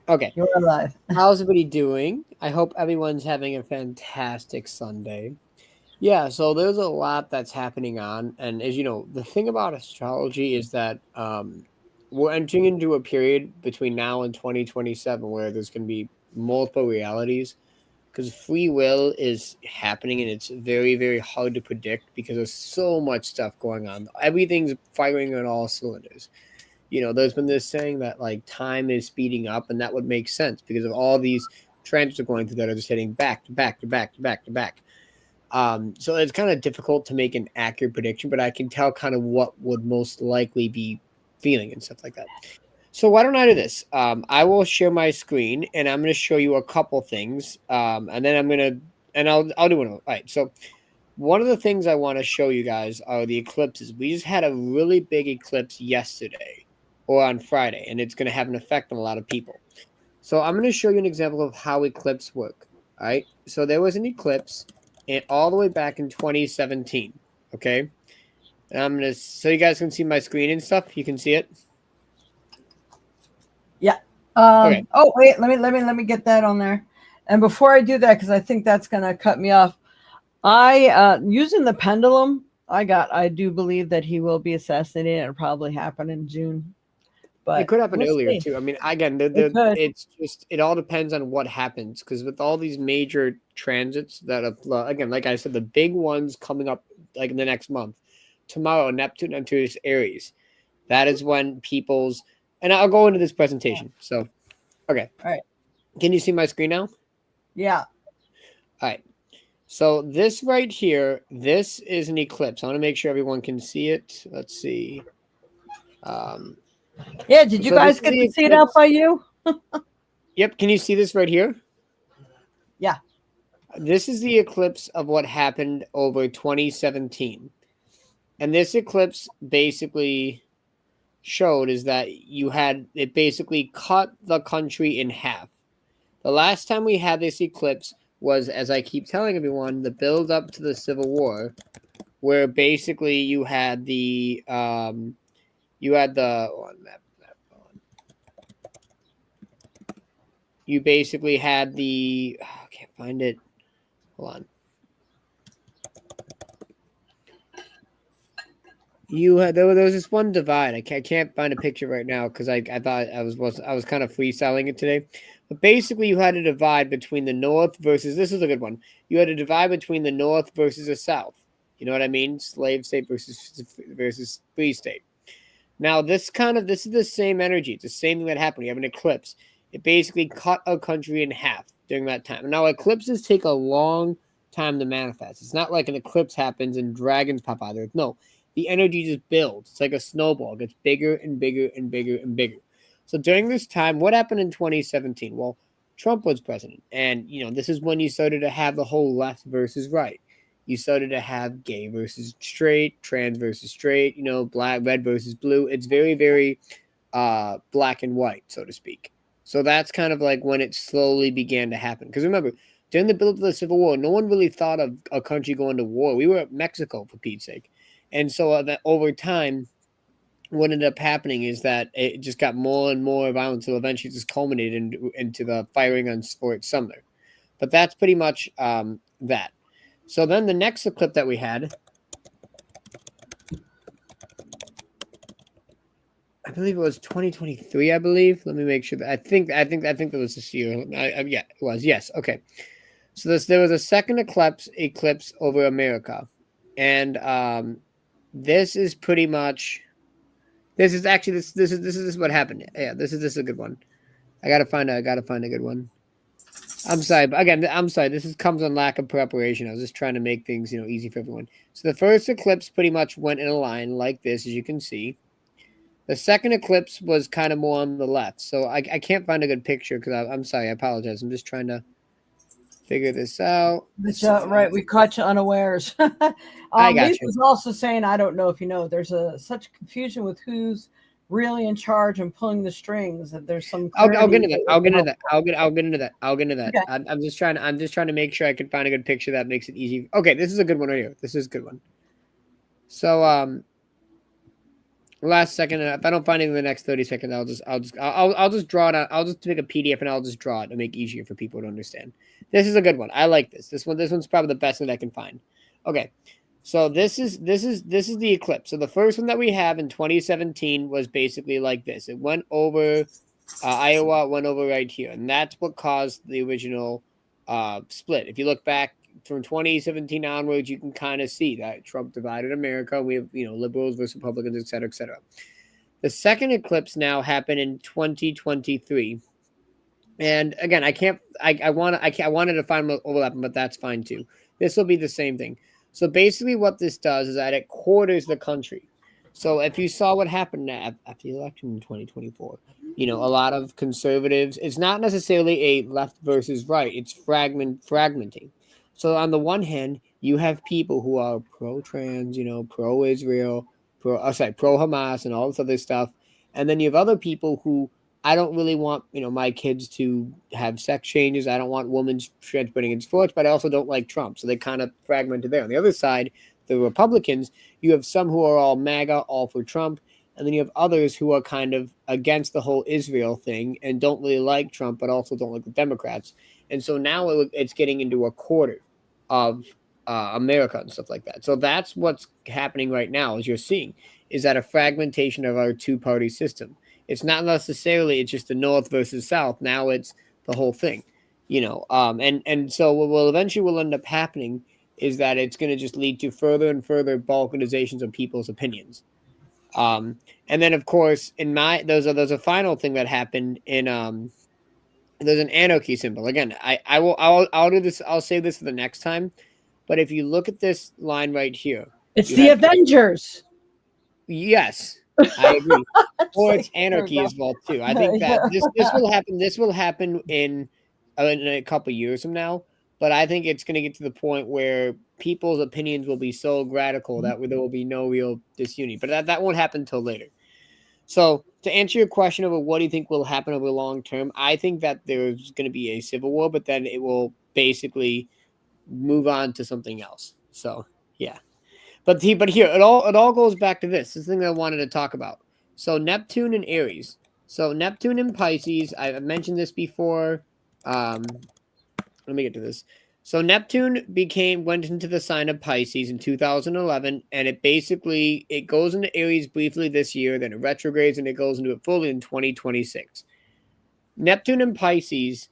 Okay. You're alive. How's everybody doing? I hope everyone's having a fantastic Sunday. Yeah, so there's a lot that's happening on, and as you know, the thing about astrology is that we're entering into a period between now and 2027 where there's going to be multiple realities because free will is happening and it's very, very hard to predict because there's so much stuff going on. Everything's firing on all cylinders. There's been this saying that like time is speeding up, and that would make sense because of all these trends are going through that are just hitting back to back to back to back to back. So it's kind of difficult to make an accurate prediction, but I can tell kind of what would most likely be feeling and stuff like that. So why don't I do this? I will share my screen and I'm going to show you a couple things, and then I'll do one. All right. So one of the things I want to show you guys are the eclipses. We just had a really big eclipse yesterday or on Friday, and it's going to have an effect on a lot of people. So I'm going to show you an example of how eclipses work. All right. So there was an eclipse all the way back in 2017. Okay. And I'm going to, so you guys can see my screen and stuff. You can see it. Yeah. Okay. Oh wait, let me get that on there. And before I do that, because I think that's gonna cut me off, I using the pendulum, I do believe that he will be assassinated. It'll probably happen in June, It but could happen we'll earlier see. too. I mean, again, It could. it's just it all depends on what happens because with all these major transits that have, again, like I said, the big ones coming up like in the next month, tomorrow Neptune enters Aries. That is when people's, and I'll go into this presentation. So, okay, All right. can you see my screen now? Yeah. All right. So this right here, this is an eclipse. I want to make sure everyone can see it. Let's see. Um, Yeah. Did you so this guys is get the to see it out eclipse. by you? Yep. Can you see this right here? Yeah. This is the eclipse of what happened over 2017. And this eclipse basically showed is that it basically cut the country in half. The last time we had this eclipse was, as I keep telling everyone, the build up to the Civil War, where basically you basically had the I can't find it. Hold on. There was this one divide. I can't find a picture right now because I thought I was kind of freestyling it today. But basically, you had a divide between the North versus, this is a good one. You had a divide between the North versus the South. You know what I mean? Slave state versus free state. Now this is the same energy. It's the same thing that happened. You have an eclipse. It basically cut a country in half during that time. Now eclipses take a long time to manifest. It's not like an eclipse happens and dragons pop out of there. No, the energy just builds. It's like a snowball. It gets bigger and bigger and bigger and bigger. So during this time, what happened in 2017? Well, Trump was president. And, this is when you started to have the whole left versus right. you started to have gay versus straight, trans versus straight, black, red versus blue. It's very, very black and white, so to speak. So that's kind of like when it slowly began to happen. Because remember, during the build of the Civil War, no one really thought of a country going to war. We were at Mexico, for Pete's sake. And so that over time, what ended up happening is that it just got more and more violent until eventually just culminated into the firing on Fort Sumner. But that's pretty much that. So then the next clip that we had, I believe it was 2023. I believe. Let me make sure that I think that was this year. Yeah, it was. Yes. Okay. So there was a second eclipse over America, and this is pretty much. This is actually this is what happened. Yeah, this is a good one. I gotta find a good one. I'm sorry, but again, I'm sorry. This comes on lack of preparation. I was just trying to make things easy for everyone. So the first eclipse pretty much went in a line like this, as you can see. The second eclipse was kind of more on the left, so I can't find a good picture because I'm sorry. I apologize. I'm just trying to figure this out. But, So right, we caught you unawares. I got Lisa you. was also saying, I don't know if you know, there's such confusion with who's really in charge and pulling the strings that there's some I'll clarity get into that. that would I'll be get into that. helpful. I'll get into that. I'll get into that. Okay. I'm just trying to make sure I can find a good picture that makes it easy. Okay, this is a good one right here. This is a good one. So last second, if I don't find it in the next 30 seconds, I'll just draw it out. I'll just make a PDF and I'll just draw it to make it easier for people to understand. This is a good one. I like this. This one's probably the best that I can find. Okay. So this is the eclipse. So the first one that we have in 2017 was basically like this. It went over Iowa, went over right here, and that's what caused the original split. If you look back from 2017 onwards, you can kind of see that Trump divided America. We have liberals versus Republicans, et cetera, et cetera. The second eclipse now happened in 2023. And again, I can't. I want. I wanted to find overlapping, but that's fine too. This will be the same thing. So basically, what this does is that it quarters the country. So if you saw what happened after the election in 2024, a lot of conservatives. It's not necessarily a left versus right. It's fragmenting. So on the one hand, you have people who are pro trans, pro Israel, pro Hamas, and all this other stuff, and then you have other people who I don't really want, my kids to have sex changes. I don't want women transporting in sports, but I also don't like Trump. So they kind of fragmented there. On the other side, the Republicans, you have some who are all MAGA, all for Trump, and then you have others who are kind of against the whole Israel thing and don't really like Trump, but also don't like the Democrats. And so now it's getting into a quarter of America and stuff like that. So that's what's happening right now, as you're seeing, is that a fragmentation of our two-party system. It's not necessarily it's just the North versus South. Now it's the whole thing, and so what will eventually will end up happening is that it's going to just lead to further and further balkanizations of people's opinions. And then of course there's a final thing that happened in there's an anarchy symbol again. I'll do this. I'll say this for the next time. But if you look at this line right here, It's you the have Avengers. yes, I agree. It's Or like, it's there we anarchy go. as well too. I think that this will happen. This will happen in a couple years from now. But I think it's going to get to the point where people's opinions will be so radical that there will be no real disunity. But that won't happen until later. So to answer your question over what do you think will happen over the long term, I think that there's going to be a civil war, but then it will basically move on to something else. So yeah. But here it all goes back to this. This thing that I wanted to talk about. So Neptune and Aries. So Neptune and Pisces. I've mentioned this before. Let me get to this. So Neptune went into the sign of Pisces in 2011, and it goes into Aries briefly this year, then it retrogrades and it goes into it fully in 2026. Neptune and Pisces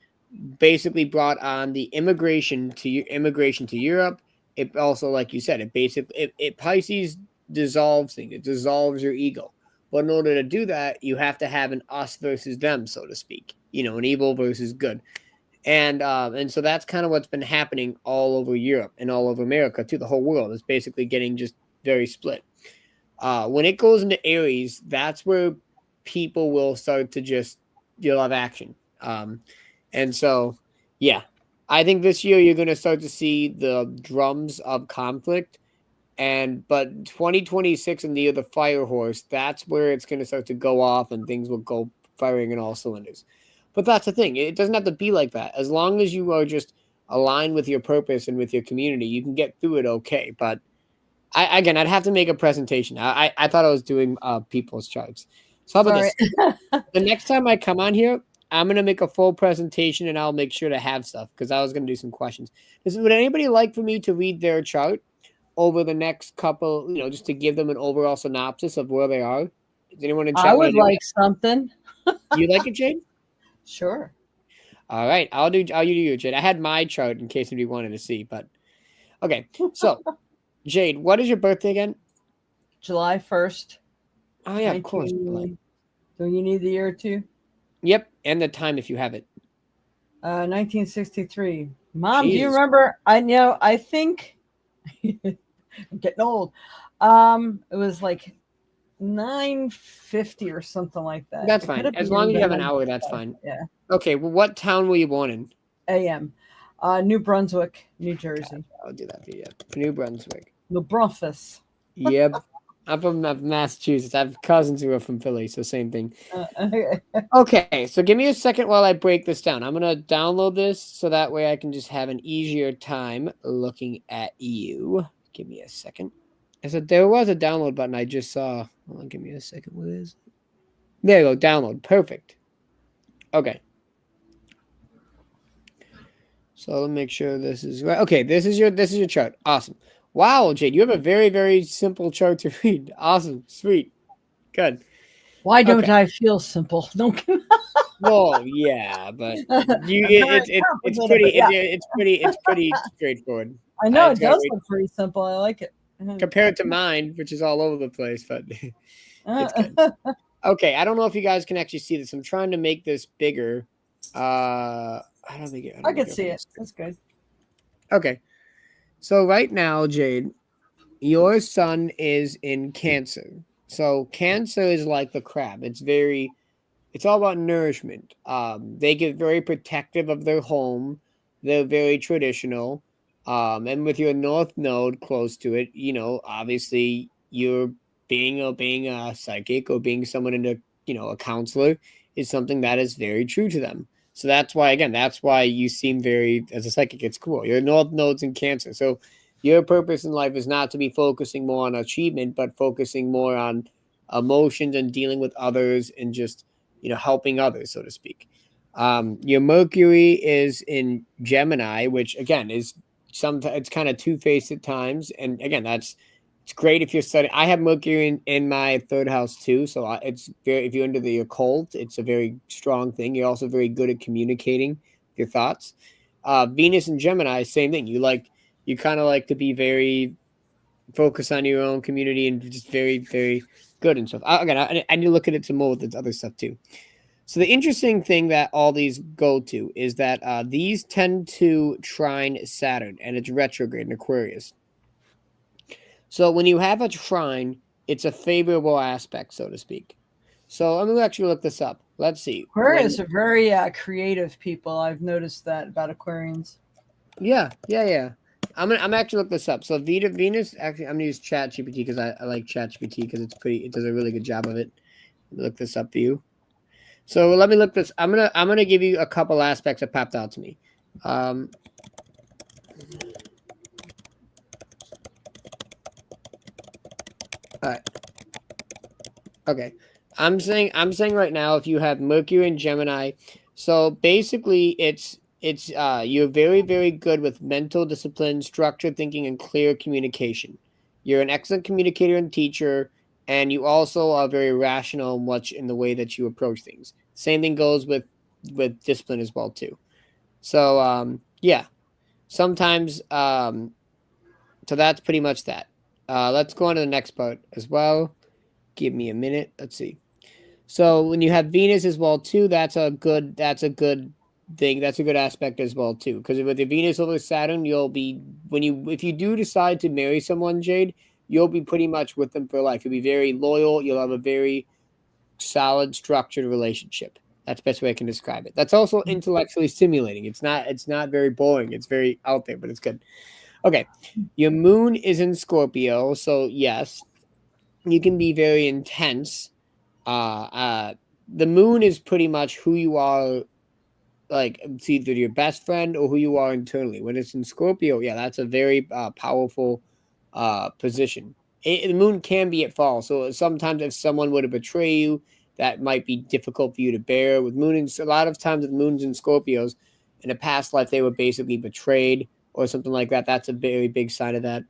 basically brought on the immigration to Europe. It also, like you said, it Pisces dissolves things. It dissolves your ego. But in order to do that, you have to have an us versus them, so to speak. An evil versus good. And so that's kind of what's been happening all over Europe and all over America too. The whole world is basically getting just very split. When it goes into Aries, that's where people will start to just you'll have action. And so, yeah, I think this year you're going to start to see the drums of conflict. And but 2026 in the year of the fire horse, that's where it's going to start to go off and things will go firing in all cylinders. But that's the thing. It doesn't have to be like that. As long as you are just aligned with your purpose and with your community, you can get through it okay. But again, I'd have to make a presentation. I thought I was doing people's charts. So how about Sorry. this? The next time I come on here, I'm gonna make a full presentation and I'll make sure to have stuff because I was gonna do some questions. Would anybody like for me to read their chart over the next couple? Just to give them an overall synopsis of where they are. Does anyone in I chat want to would do like that? something. You like it, Jade? Sure. All right, I'll you do your Jade. I had my chart in case anybody wanted to see, but okay. So, Jade, what is your birthday again? July 1st, Oh yeah, of course. 19. Do you need the year too? Yep, and the time if you have it. 1963. Mom, do you Jesus. remember? I think I'm getting old. It was like 9:50 or something like that. That's It could fine. have As long been as you have an nine. hour, that's fine. Yeah, Okay, well, what town were you born in? a.m. New Brunswick, New Jersey. I'll do that for you. New Brunswick. New Brunswick. Yep. I'm from Massachusetts. I have cousins who are from Philly, so same thing. Okay. Okay, so give me a second while I break this down. I'm going to download this so that way I can just have an easier time looking at you. Give me a second. I said there was a download button I just saw. Hold on, give me a second. Where is it? There you go. Download. Perfect. Okay. So let me make sure this is right. Okay, this is your chart. Awesome. Wow, Jade, you have a very, very simple chart to read. Awesome. Sweet. Good. Why don't Okay. I feel simple? Don't. Well, yeah, but you Very it's complicated, pretty but yeah, it's pretty straightforward. I know I it got does right look pretty simple. I like it. compared to mine, which is all over the place, but it's good. I Okay, I don't know if you guys can actually see this. I'm trying to make this bigger. How do I make it? How do I make can it up see on the it. screen? That's good. Okay, so right now, Jade, your sun is in Cancer. So Cancer is like the crab. It's all about nourishment. They get very protective of their home. They're very traditional. And with your north node close to it, obviously you're being a psychic or being someone into, a counselor is something that is very true to them. So that's why you seem very, as a psychic, it's cool. Your north node's in Cancer. So your purpose in life is not to be focusing more on achievement, but focusing more on emotions and dealing with others and just helping others, so to speak. Your Mercury is in Gemini, which again is sometimes it's kind of two-faced at times, and again it's great if you're studying. I have Mercury in my third house too, so it's very, if you're into the occult, it's a very strong thing. You're also very good at communicating your thoughts. Venus and Gemini, same thing. You kind of like to be very focused on your own community and just very, very good and stuff. Again, I need to look at it some more with this other stuff too. So the interesting thing that all these go to is that these tend to trine Saturn, and it's retrograde in Aquarius. So when you have a trine, it's a favorable aspect, so to speak. So let me actually look this up. Let's see. Aquarius are very creative people. I've noticed that about Aquarians. Yeah. I'm actually look this up. So Venus, actually, I'm gonna use ChatGPT because I like ChatGPT because it does a really good job of it. Look this up for you. So let me look this. I'm gonna give you a couple aspects that popped out to me. All right. Okay. I'm saying right now, if you have Mercury and Gemini, so basically it's you're very, very good with mental discipline, structured thinking, and clear communication. You're an excellent communicator and teacher, and you also are very rational much in the way that you approach things. Same thing goes with discipline as well too. So yeah, sometimes so that's pretty much that. Let's go on to the next part as well. Give me a minute. Let's see. So when you have Venus as well too, that's a good thing. That's a good aspect as well too. Because with the Venus over Saturn, you'll be if you do decide to marry someone, Jade, you'll be pretty much with them for life. You'll be very loyal. You'll have a very solid, structured relationship. That's the best way I can describe it. That's also intellectually stimulating. It's not very boring. It's very out there, but it's good. Okay. Your moon is in Scorpio, so yes, you can be very intense. Uh uh the moon is pretty much who you are, like it's either your best friend or who you are internally. When it's in Scorpio, yeah, that's a very powerful position. The moon can be at fall, so sometimes if someone were to betray you, that might be difficult for you to bear. With moon, a lot of times with moons and Scorpios, in a past life they were basically betrayed or something like that. That's a very big sign of that.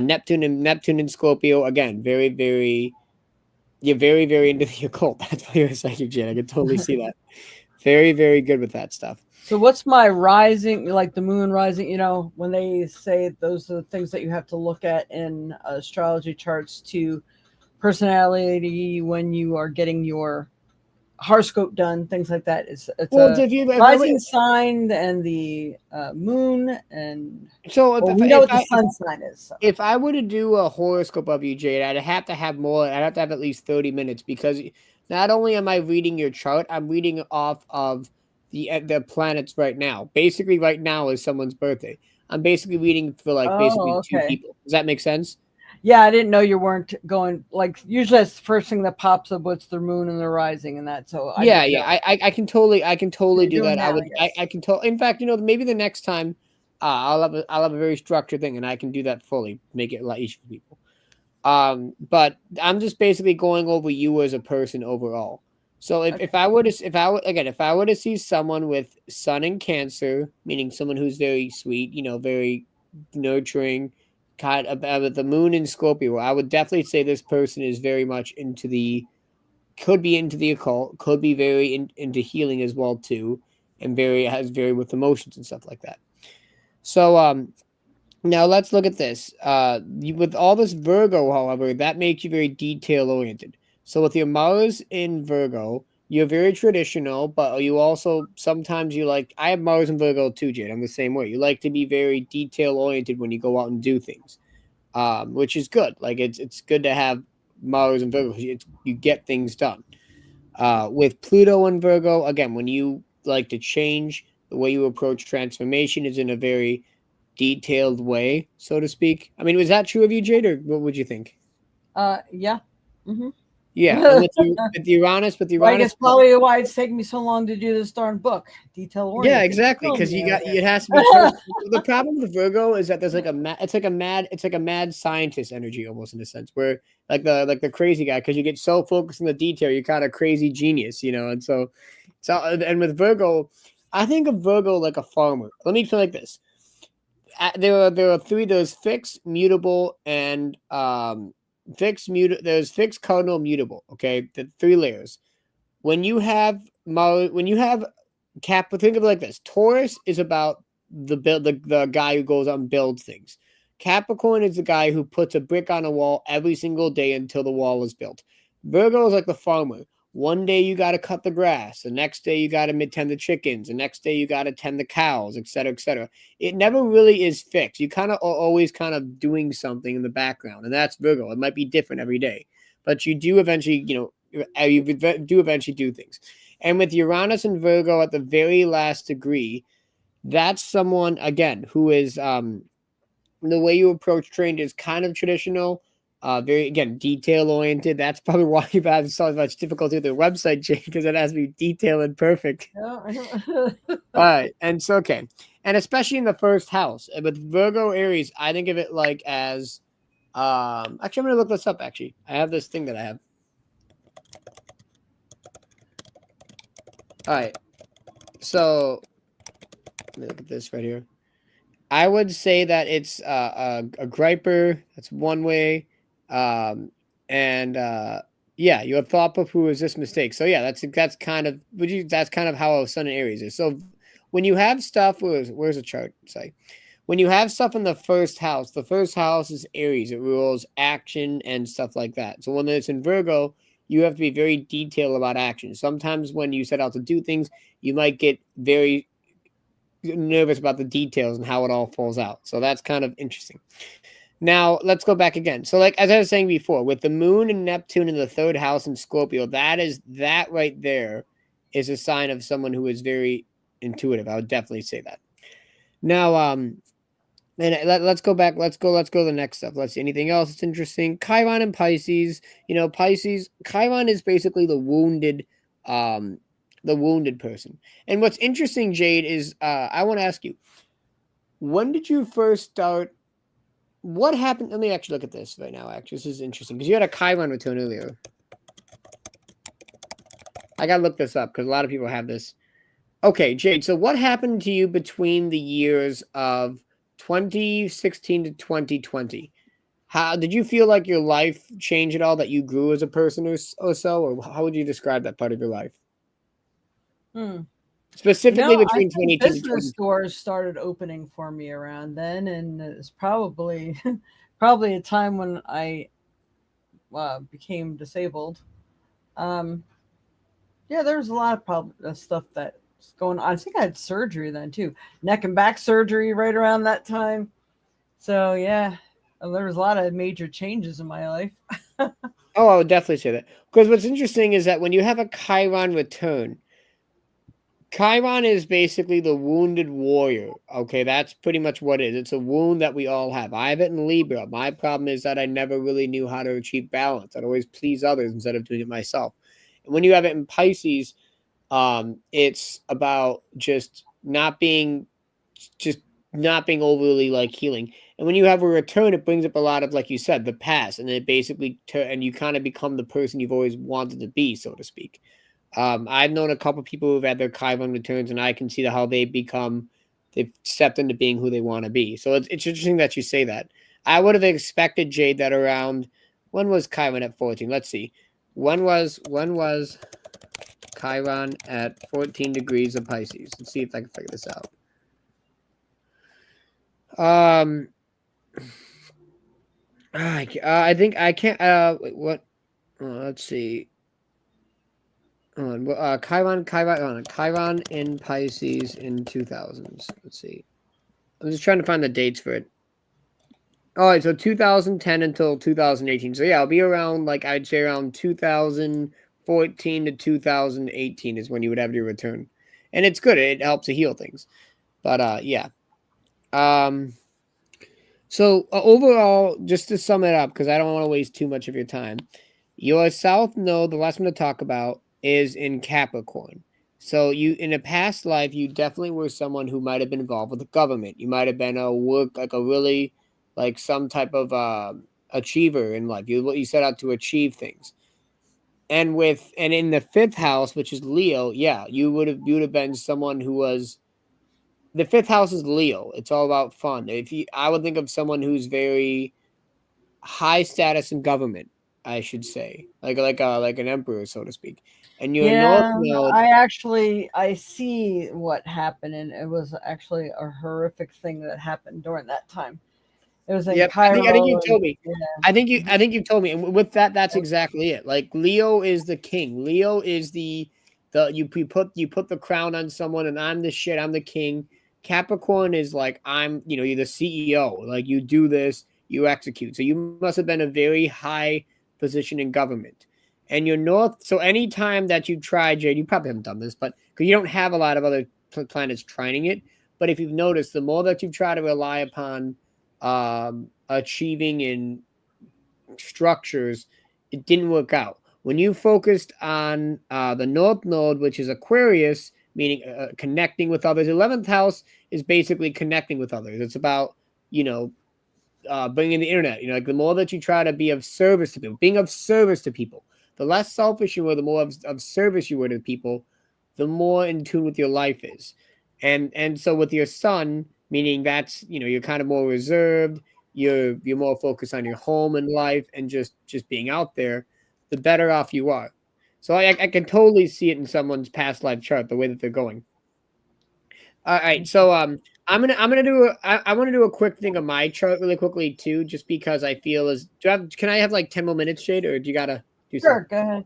Neptune and Scorpio again, very very. You're very, very into the occult. That's why you're a psychic, Jane. I can totally see that. Very, very good with that stuff. So what's my rising, like the moon rising, when they say those are the things that you have to look at in astrology charts to personality when you are getting your horoscope done, things like that. It's Well, a if I would, rising sign and the moon, and so well, we know what the sun sign is. So. if I were to do a horoscope of you, Jade, I'd have to have more. I'd have to have at least 30 minutes because not only am I reading your chart, I'm reading off of the planets right now. Basically, right now is someone's birthday. I'm basically reading for like Oh, basically two okay. people. Does that make sense? Yeah, I didn't know you weren't going like usually that's the first thing that pops up. What's the moon and the rising and that. So I Yeah, didn't yeah. know I can totally you're do doing that. I that. would. I I guess. can tell. In fact, maybe the next time, I'll have a very structured thing, and I can do that fully. Make it a lot easier for people. But I'm just basically going over you as a person overall. So if Okay. I were to if I were again if I were to see someone with Sun in Cancer, meaning someone who's very sweet, very nurturing, kind of with the Moon in Scorpio, I would definitely say this person is very much into the could be into the occult, could be very into healing as well too, and very with emotions and stuff like that. So now let's look at this. With all this Virgo, however, that makes you very detail oriented. So with your Mars in Virgo, you're very traditional, but you also sometimes you like. I have Mars in Virgo too, Jade. I'm the same way. You like to be very detail oriented when you go out and do things, which is good. Like it's good to have Mars in Virgo. You get things done. With Pluto and Virgo, again, when you like to change, the way you approach transformation is in a very detailed way, so to speak. I mean, was that true of you, Jade, or what would you think? Yeah. Hmm. Yeah, and with Right, Uranus, it's probably why it's taking me so long to do this darn book. Detail yeah, oriented. exactly, Killing because me you over got here. it has to be perfect. The problem with Virgo is that there's like it's like a mad scientist energy almost in a sense, where like the crazy guy, because you get so focused on the detail, you're kind of crazy genius, and and with Virgo, I think of Virgo like a farmer. Let me put it like this: there are three. There's fixed, mutable, and There's fixed, cardinal, mutable. Okay, the three layers. When you have Cap, think of it like this: Taurus is about the guy who goes out and builds things. Capricorn is the guy who puts a brick on a wall every single day until the wall is built. Virgo is like the farmer. One day you got to cut the grass. The next day you got to tend the chickens. The next day you got to tend the cows, etc., etc. It never really is fixed. You kind of are always kind of doing something in the background, and that's Virgo. It might be different every day, but you do eventually, do eventually do things. And with Uranus and Virgo at the very last degree, that's someone again who is the way you approach trade is kind of traditional, very again detail oriented. That's probably why you've had so much difficulty with the website, Jane, because it has to be detailed and perfect. Yeah. All right, and so okay, and especially in the first house with Virgo Aries, I think of it like as actually I'm gonna look this up. Actually, I have this thing that I have. All right, so let me look at this right here. I would say that it's a griper. That's one way. Um, and yeah, your thought of who is this mistake. So yeah, that's kind of how a Sun and Aries is. So when you have stuff, where's the chart say? When you have stuff in the first house is Aries. It rules action and stuff like that. So when it's in Virgo, you have to be very detailed about action. Sometimes when you set out to do things, you might get very nervous about the details and how it all falls out. So that's kind of interesting. Now, let's go back again. So, like as I was saying before, with the moon and Neptune in the third house in Scorpio, that right there is a sign of someone who is very intuitive. I would definitely say that. Now, and let's go back. Let's go to the next stuff. Let's see anything else that's interesting. Chiron and Pisces. Pisces. Chiron is basically um, the wounded person. And what's interesting, Jade, is I want to ask you, when did you first start? What happened? Let me actually look at this right now. Actually, this is interesting because you had a Chiron return earlier. I gotta look this up because a lot of people have this. Okay, Jade. So what happened to you between the years of 2016 to 2020? How did you feel like your life changed at all? That you grew as a person or so, or how would you describe that part of your life? Hmm. Specifically I between think 2010 to business 20. stores started opening for me around then, and it's probably probably a time when I became disabled. Um, yeah, there was a lot of stuff that's going on. I think I had surgery then too, neck and back surgery right around that time. So yeah, there was a lot of major changes in my life. Oh, I would definitely say that. Because what's interesting is that when you have a Chiron return, Chiron is basically the wounded warrior. Okay, that's pretty much what it is. It's a wound that we all have. I have it in Libra. My problem is that I never really knew how to achieve balance. I'd always please others instead of doing it myself. And when you have it in Pisces, it's about just not being overly like healing. And when you have a return, it brings up a lot of, like you said, the past, and it basically and you kind of become the person you've always wanted to be, so to speak. I've known a couple people who've had their Chiron returns, and I can see how they've stepped into being who they want to be. So it's interesting that you say that. I would have expected, Jade, that around when was Chiron at 14? Let's see. When was Chiron at 14 degrees of Pisces? Let's see if I can figure this out. Um, I think I can't. What? Let's see. Chiron in Pisces in 2000s. Let's see. I'm just trying to find the dates for it. All right, so 2010 until 2018. So yeah, I'll be around, like, I'd say around 2014 to 2018 is when you would have your return, and it's good. It helps to heal things. But yeah. Um. So overall, just to sum it up, because I don't want to waste too much of your time, your South Node, the last one to talk about, is in Capricorn. So you, in a past life, you definitely were someone who might have been involved with the government. You might have been like a really, like some type of achiever in life. You set out to achieve things. And in the fifth house, which is Leo, yeah, you would have been someone who was, the fifth house is Leo. It's all about fun. If you, I would think of someone who's very high status in government, I should say, like an emperor, so to speak. And your North Yeah, Node. I see what happened, and it was actually a horrific thing that happened during that time. It was in Yep, I think Cairo, you and told me. yeah. I think you've told me, and with that, that's exactly it. Like Leo is the king. Leo is the you put the crown on someone, and I'm the shit. I'm the king. Capricorn is like, you're the CEO. Like, you do this, you execute. So you must have been a very high position in government. And your North. So anytime that you try, Jade, you probably haven't done this, but because you don't have a lot of other planets trying it. But if you've noticed, the more that you try to rely upon achieving in structures, it didn't work out. When you focused on the North Node, which is Aquarius, meaning connecting with others, 11th house is basically connecting with others. It's about, you know, bringing the internet. Like, the more that you try to be of service to people, being of service to people, the less selfish you were, the more of service you were to people, the more in tune with your life is. And so with your son, meaning that's, you're kind of more reserved, you're more focused on your home and life and just being out there, the better off you are. So I can totally see it in someone's past life chart, the way that they're going. All right, so I'm gonna do I want to do a quick thing of my chart really quickly too, just because I feel as can I have like 10 more minutes, Jade, or do you gotta do something? Sure, go ahead.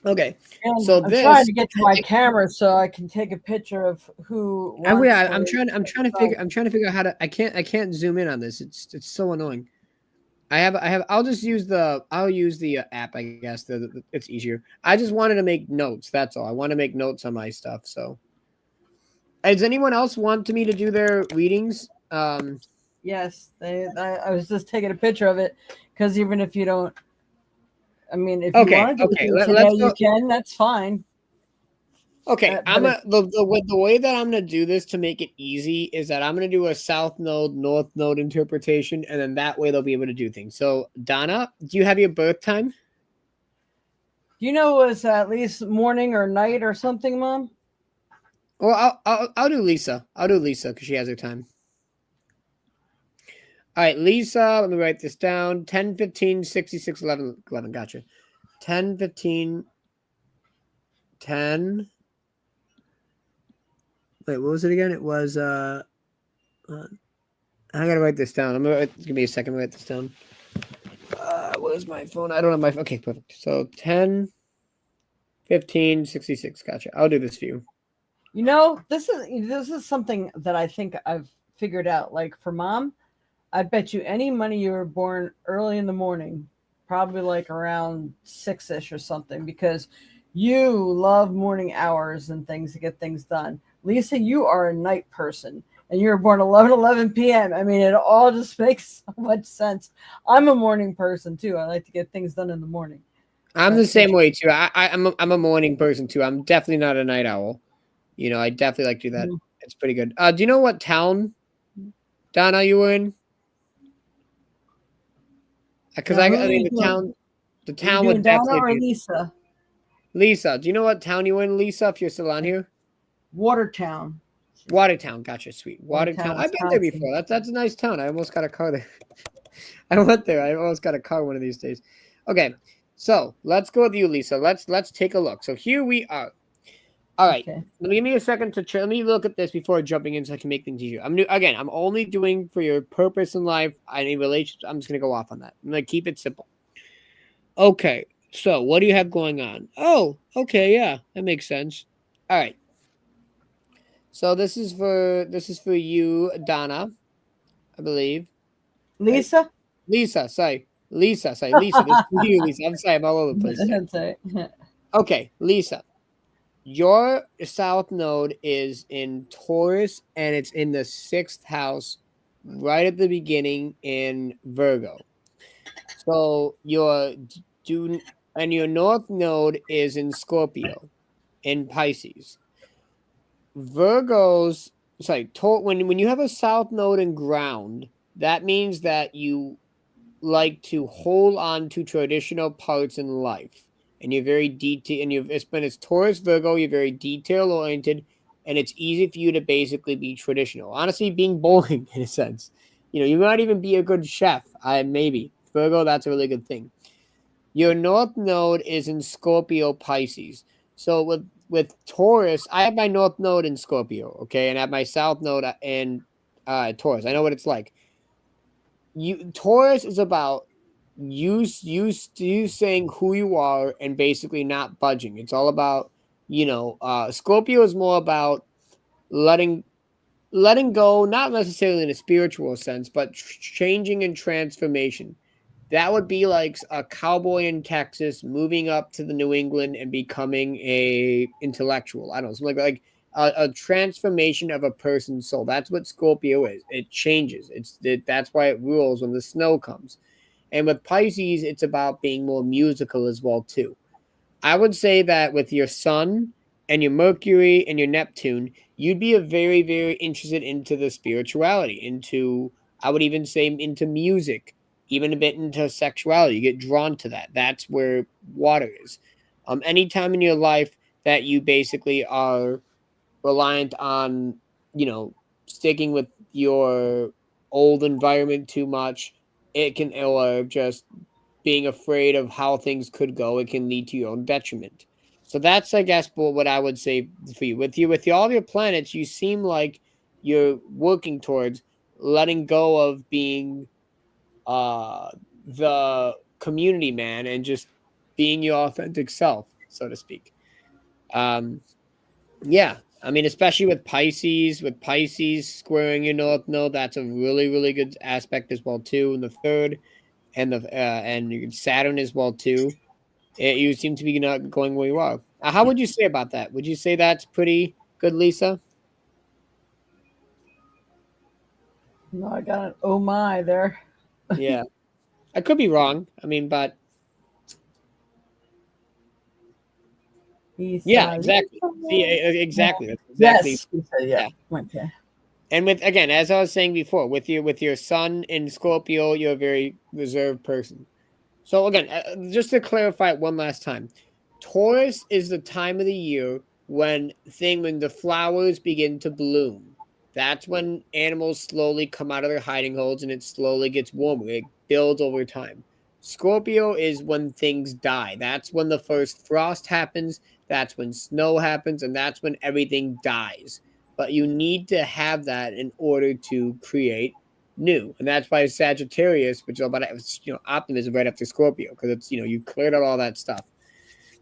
Okay, And so I'm trying this to get to my camera so I can take a picture of who once I'm was. trying to figure out how to, I can't zoom in on this. It's so annoying. I'll just use I'll use the app. I guess it's easier. I just wanted to make notes. That's all. I want to make notes on my stuff. So, does anyone else want to me to do their readings? Yes, I was just taking a picture of it because even if you don't, I mean, if you Okay, want to do okay. it today, Let's you go. can. That's fine. Okay, But if the way that I'm gonna do this to make it easy is that I'm gonna do a south node, north node interpretation, and then that way they'll be able to do things. So, Donna, do you have your birth time? you know, it was at least morning or night or something, Mom. Well, I'll do Lisa. I'll do Lisa because she has her time. All right, Lisa. Let me write this down. 10, 15, 66, 11, 11. Gotcha. 10, 15, 10. Wait, what was it again? It was uh I gotta write this down. Give me a second to write this down. Where's my phone? I don't have my phone. Okay, perfect. So 10, 15, 66. Gotcha. I'll do this for you. You know, this is something that I think I've figured out. Like for Mom, I bet you any money you were born early in the morning, probably like around 6ish or something, because you love morning hours and things to get things done. Lisa, you are a night person and you were born 11 p.m. I mean, it all just makes so much sense. I'm a morning person too. I like to get things done in the morning. I'm the But same way too. I'm a morning person too. I'm definitely not a night owl. I definitely like to do that. Mhm. It's pretty good. Do you know what town, Donna, you were in? Because Now, who I are mean you doing? the Are you town doing would Donna definitely or be Lisa? Lisa. Do you know what town you were in, Lisa? If you're still on here, Watertown. Watertown. Gotcha, sweet Watertown, Watertown. I've been there Wisconsin. before. That's a nice town. I almost got a car there. I went there. I almost got a car one of these days. Okay, so let's go with you, Lisa. Let's take a look. So here we are. All right. Okay. Let me give me a second to let me look at this before jumping in so I can make things easier. Again. I'm only doing for your purpose in life. Any relationships. I'm just gonna go off on that. I'm gonna keep it simple. Okay. So what do you have going on? Oh, okay. Yeah, that makes sense. All right. So this is for you, Donna. I believe. Right? Lisa? Lisa. Sorry. Lisa. Sorry. Lisa. This is for you, Lisa. I'm sorry. I'm all over the place today. That's it. Okay, Lisa. Your south node is in Taurus and it's in the sixth house right at the beginning in Virgo. So do and your north node is in Scorpio in Pisces. Virgos, sorry, when you have a south node in ground, that means that you like to hold on to traditional parts in life, and you're very detail and it's Taurus Virgo, you're very detail oriented, and it's easy for you to basically be traditional, honestly being boring in a sense. You might even be a good chef. I maybe Virgo, that's a really good thing. Your north node is in Scorpio Pisces. So with Taurus, I have my north node in Scorpio, okay, and I have my south node in Taurus. I know what it's like. Taurus is about you saying who you are and basically not budging. It's all about, Scorpio is more about letting letting go, not necessarily in a spiritual sense, but changing and transformation. That would be like a cowboy in Texas moving up to the New England and becoming a intellectual. I don't know, something like a transformation of a person's soul. That's what Scorpio is. It changes. That's why it rules when the snow comes. And with Pisces, it's about being more musical as well too. I would say that with your Sun and your Mercury and your Neptune, you'd be a very, very interested into the spirituality, into I would even say into music, even a bit into sexuality. You get drawn to that. That's where water is. Anytime in your life that you basically are reliant on, you know, sticking with your old environment too much, it can or just being afraid of how things could go, it can lead to your own detriment. So that's, I guess, what I would say for you. With all your planets, you seem like you're working towards letting go of being uh the community man and just being your authentic self, so to speak. Um yeah, I mean, especially with Pisces squaring your north node, that's a really, really good aspect as well too. And the third, and Saturn as well too. You seem to be not going where you are. How would you say about that? Would you say that's pretty good, Lisa? No, I got an oh my there. Yeah, I could be wrong. I mean, but yeah, Lisa, exactly. See, Lisa. exactly. That's exactly. Yes, Lisa, yeah. Yeah. Okay. And with again, as I was saying before, with your sun in Scorpio, you're a very reserved person. So again, just to clarify it one last time, Taurus is the time of the year when the flowers begin to bloom. That's when animals slowly come out of their hiding holes and it slowly gets warmer. It builds over time. Scorpio is when things die. That's when the first frost happens. That's when snow happens, and that's when everything dies. But you need to have that in order to create new, and that's why Sagittarius, which is all about optimism, right after Scorpio, because it's you cleared out all that stuff.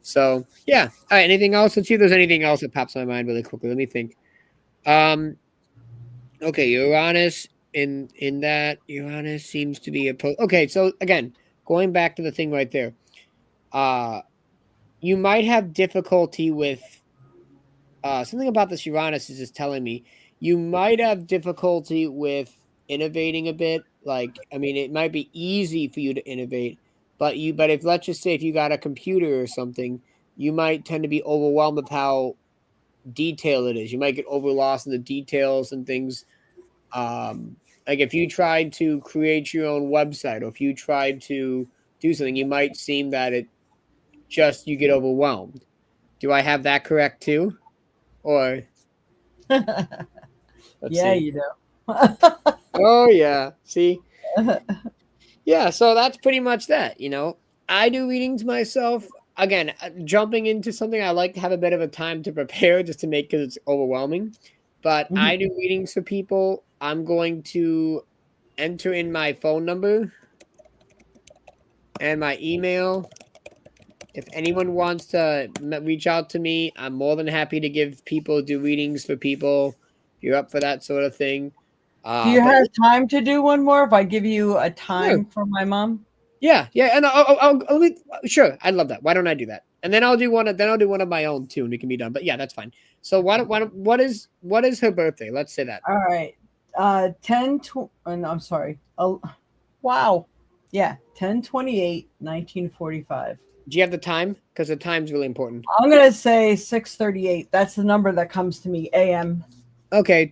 So yeah. All right. Anything else? Let's see if there's anything else that pops in my mind really quickly. Let me think. Um. Okay. Uranus in that Uranus seems to be okay. So again, going back to the thing right there. Uh, you might have difficulty with something about this Uranus is just telling me you might have difficulty with innovating a bit. Like, I mean, it might be easy for you to innovate, but if let's just say if you got a computer or something, you might tend to be overwhelmed with how detailed it is. You might get over lost in the details and things. Like if you tried to create your own website or if you tried to do something, you might seem that it just you get overwhelmed. Do I have that correct too? Or let's Yeah, see. you do. Oh yeah. See? Yeah, so that's pretty much that, I do readings myself. Again, jumping into something I like to have a bit of a time to prepare just to make cuz it's overwhelming. But I do readings for people. I'm going to enter in my phone number and my email. If anyone wants to reach out to me, I'm more than happy to give people do readings for people. If you're up for that sort of thing. Do you But have time to do one more if I give you a yeah, time for my mom? yeah, yeah, and I'll sure, I'd love that. Why don't I do that? And then I'll do one of my own too, and it can be done. But yeah, that's fine. So what is her birthday? Let's say that. All right. 10, no, I'm sorry. Oh, wow. Yeah, 10/28, 1945. Do you have the time? Because the time's really important. I'm going to say 6:38. That's the number that comes to me, AM. Okay,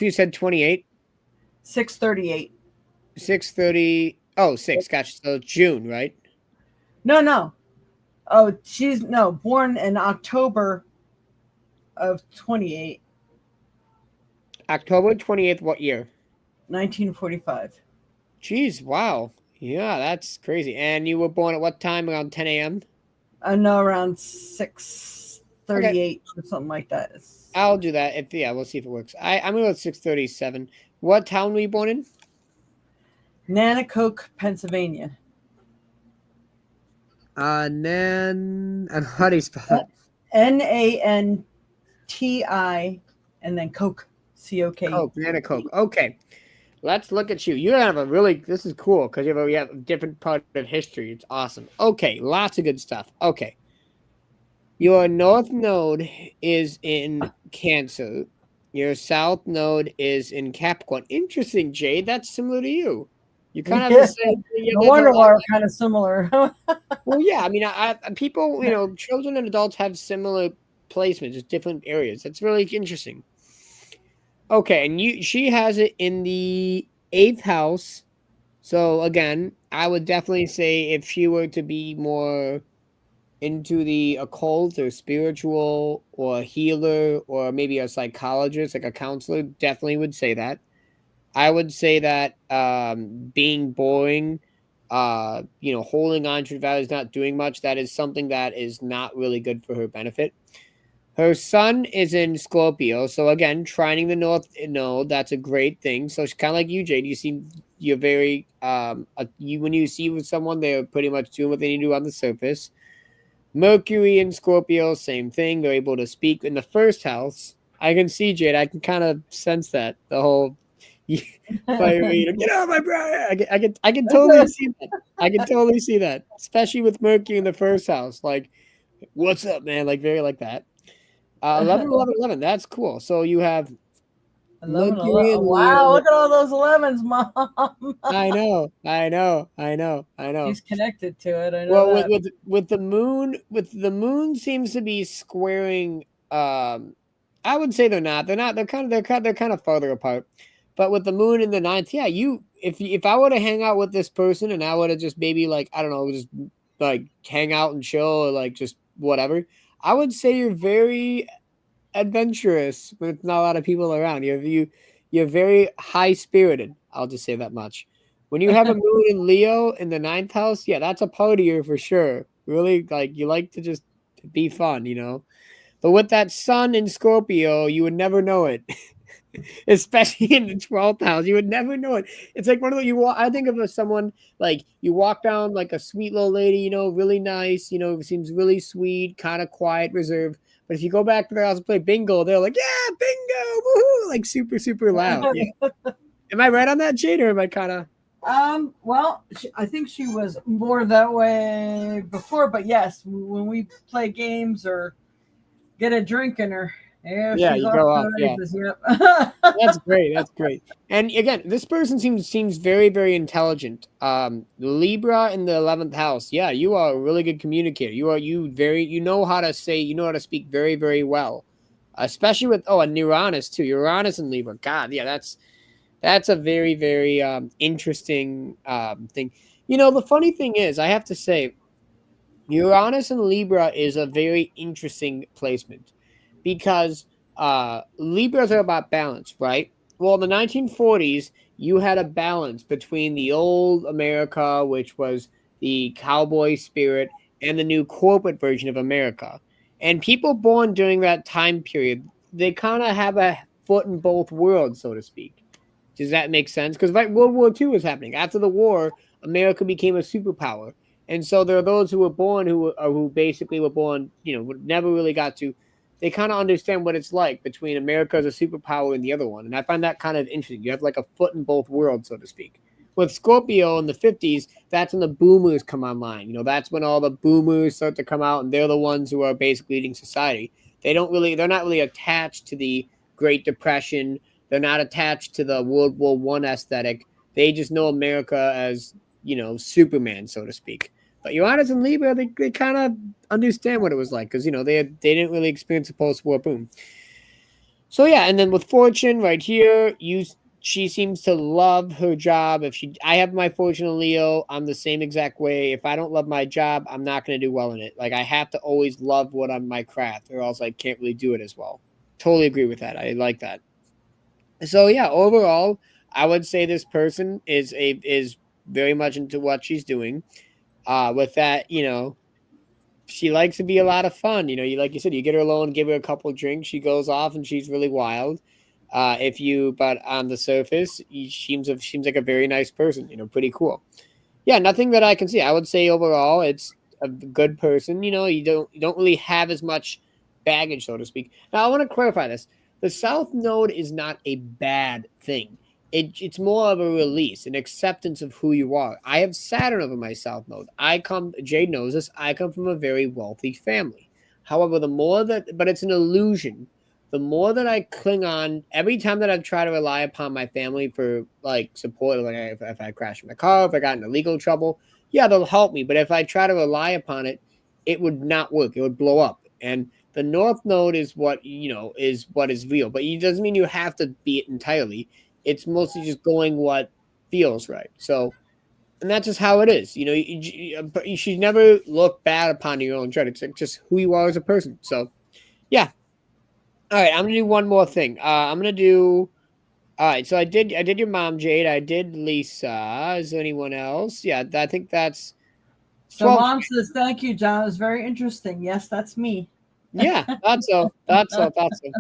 you said 28, 6:38. 6:30. Oh, 6. Gotcha. So June, right? No, no. Oh, she's no, born in October of 28, October 28th. What year? 1945. Jeez, wow. Yeah, that's crazy. And you were born at what time? Around 10 a.m. I know around Okay, 6:38 or something like that. I'll do that. If yeah, we'll see if it works. I'm gonna go with 6:37. What town were you born in? Nanacoke, Pennsylvania. And how do you spell that? Nanti and then Coke, COKE. Coke, Nana Coke. Okay, let's look at you. You have a really. This is cool because you have a different part of history. It's awesome. Okay, lots of good stuff. Okay, your north node is in Cancer. Your south node is in Capricorn. Interesting, Jade. That's similar to you. You kind of have the Yeah, same thing. You no have wonder a why lot. we're kind of similar. Well, yeah. I mean, people, children and adults have similar placements, just different areas. That's really interesting. Okay, and she has it in the eighth house. So again, I would definitely say if she were to be more into the occult or spiritual or a healer or maybe a psychologist, like a counselor, definitely would say that. I would say that being boring, holding on to values, not doing much, that is something that is not really good for her benefit. Her sun is in Scorpio, so again, trining the North Node, that's a great thing. So she's kind of like you, Jade. You're very when you see with someone, they're pretty much doing what they need to do on the surface. Mercury in Scorpio, same thing. They're able to speak in the first house. I can see Jade. I can kind of sense that the whole Fire eater, get out of my brother. I can totally see that. I can totally see that, especially with Mercury in the first house. Like, what's up, man? Like very like that. 11, 11, 11. That's cool. So you have 11, Mercury 11. and Leo. Wow, look at all those 11s, Mom. I know, I know, I know, I know. She's connected to it. I know Well, that. with the moon seems to be squaring. I would say they're not. They're not. They're kind of farther apart. But with the moon in the ninth, yeah, you if I were to hang out with this person and I would have just maybe like I don't know, just like hang out and chill or like just whatever, I would say you're very adventurous with not a lot of people around. You're very high spirited. I'll just say that much. When you have a moon in Leo in the ninth house, yeah, that's a partier for sure. Really, like you like to just be fun, you know. But with that sun in Scorpio, you would never know it. Especially in the 12th house, you would never know it. It's like one of the you walk. I think of as someone like you walk down like a sweet little lady, you know, really nice, you know, seems really sweet, kind of quiet, reserved. But if you go back to their house and play bingo, they're like, yeah, bingo, woohoo, like super, super loud. Yeah. Am I right on that, Jade, or am I kind of? Well, I think she was more that way before, but yes, when we play games or get a drink in her, yeah, Yeah, she's you off go to off. the Yeah. races. Yep. That's great. That's great. And again, this person seems very very intelligent. Libra in the 11th house. Yeah, you are a really good communicator. You know how to say you know how to speak very very well. Especially with and Uranus too. Uranus and Libra. God, yeah, that's a very very interesting thing. You know, the funny thing is, I have to say Uranus and Libra is a very interesting placement because Libras are about balance, right? Well, in the 1940s, you had a balance between the old America, which was the cowboy spirit, and the new corporate version of America. And people born during that time period, they kind of have a foot in both worlds, so to speak. Does that make sense? Because right, World War II was happening. After the war, America became a superpower, and so there are those who were born who basically were born, you know, never really got to. They kind of understand what it's like between America as a superpower and the other one, and I find that kind of interesting. You have like a foot in both worlds, so to speak. With Scorpio in the 50s, that's when the boomers come online. You know, that's when all the boomers start to come out, and they're the ones who are basically leading society. They're not really attached to the Great Depression. They're not attached to the World War One aesthetic. They just know America as, you know, Superman, so to speak. But Uranus and Libra, they kind of understand what it was like because you know they didn't really experience a post-war boom. So yeah, and then with Fortune right here, you she seems to love her job. If she, I have my Fortune in Leo, I'm the same exact way. If I don't love my job, I'm not going to do well in it. Like I have to always love what I'm my craft, or else I can't really do it as well. Totally agree with that. I like that. So yeah, overall, I would say this person is very much into what she's doing. With that, you know, she likes to be a lot of fun. You know, you like you said, you get her alone, give her a couple drinks, she goes off and she's really wild. But on the surface, seems like a very nice person. You know, pretty cool. Yeah, nothing that I can see. I would say overall, it's a good person. You know, you don't really have as much baggage, so to speak. Now, I want to clarify this: the South Node is not a bad thing. It's more of a release, an acceptance of who you are. I have Saturn over my South Node. Jade knows this. I come from a very wealthy family. However, but it's an illusion. The more that I cling on, every time that I try to rely upon my family for like support, like if I crash my car, if I got in legal trouble, yeah, they'll help me. But if I try to rely upon it, it would not work. It would blow up. And the North Node is what you know is what is real, but it doesn't mean you have to be it entirely. It's mostly just going what feels right. So, and that's just how it is. You know, you should never look bad upon your own trait. It's like just who you are as a person. So, yeah, all right, I'm gonna do one more thing. I'm gonna do. All right, so I did your mom, Jade. I did Lisa. Is there anyone else? Yeah, I think that's So 12. Mom says, "Thank you, John. It was very interesting." Yes, that's me. Yeah, thought so. Thought so. Thought so.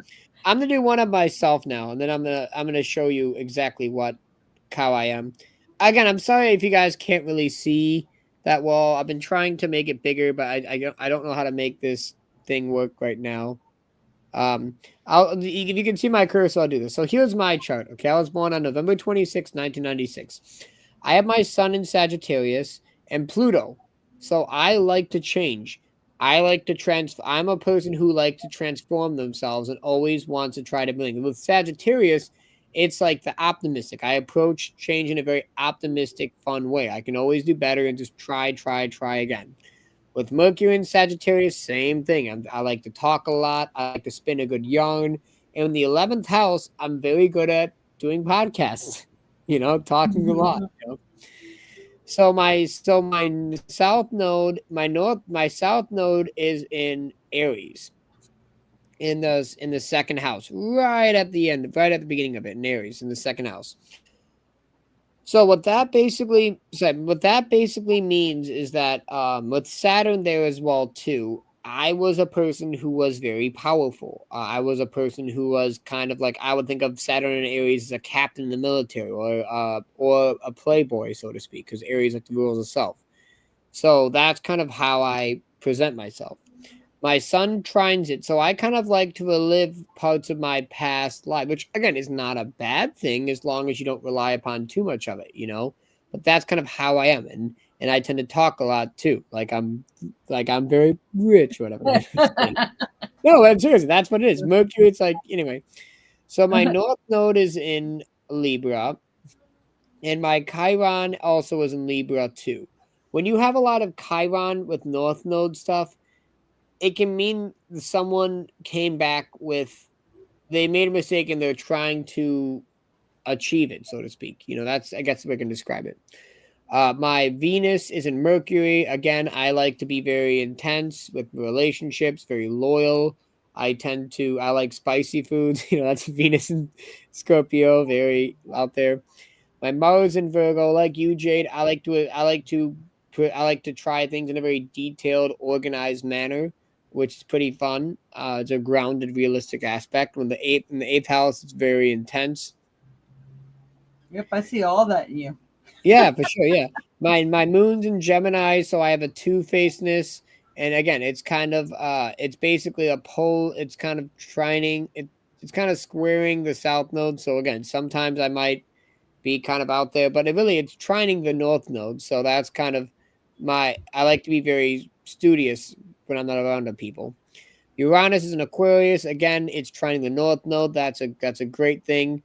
I'm gonna do one of myself now, and then I'm gonna show you exactly what how I am. Again, I'm sorry if you guys can't really see that well. I've been trying to make it bigger, but I don't know how to make this thing work right now. Um, if you can see my cursor, I'll do this. So here's my chart. Okay, I was born on November 26, 1996. I have my sun in Sagittarius and Pluto. So I like to change. I like to I'm a person who likes to transform themselves and always wants to try to bring. With Sagittarius, it's like the optimistic. I approach change in a very optimistic, fun way. I can always do better and just try again. With Mercury and Sagittarius, same thing. I like to talk a lot. I like to spin a good yarn. And in the 11th house, I'm very good at doing podcasts, talking a lot. So my south node, my south node is in Aries in the second house, right at the end, right at the beginning of it, in Aries in the second house. So what that basically means is that with Saturn there as well too, I was a person who was very powerful. I was a person who was kind of like I would think of Saturn and Aries as a captain in the military or a playboy, so to speak, because Aries like the rules of self. So that's kind of how I present myself. My son trines it, so I kind of like to relive parts of my past life, which again is not a bad thing as long as you don't rely upon too much of it. But that's kind of how I am, and I tend to talk a lot too, like I'm very rich, or whatever. No, I'm serious. That's what it is. Mercury. It's like anyway. So my North Node is in Libra, and my Chiron also is in Libra too. When you have a lot of Chiron with North Node stuff, it can mean someone came back with they made a mistake and they're trying to achieve it, so to speak. That's I guess we can describe it. My Venus is in Mercury. Again, I like to be very intense with relationships, very loyal. I like spicy foods. That's Venus and Scorpio, very out there. My Mars in Virgo, like you, Jade. I like to try things in a very detailed, organized manner, which is pretty fun. It's a grounded, realistic aspect. When in the eighth house, it's very intense. Yep, I see all that in you. Yeah, for sure. Yeah, my moon's in Gemini, so I have a two-facedness, and again, it's basically a pole. It's kind of trining. It's kind of squaring the south node. So again, sometimes I might be kind of out there, but it's trining the north node. So that's kind of I like to be very studious when I'm not around the people. Uranus is an Aquarius. Again, it's trining the north node. That's a great thing.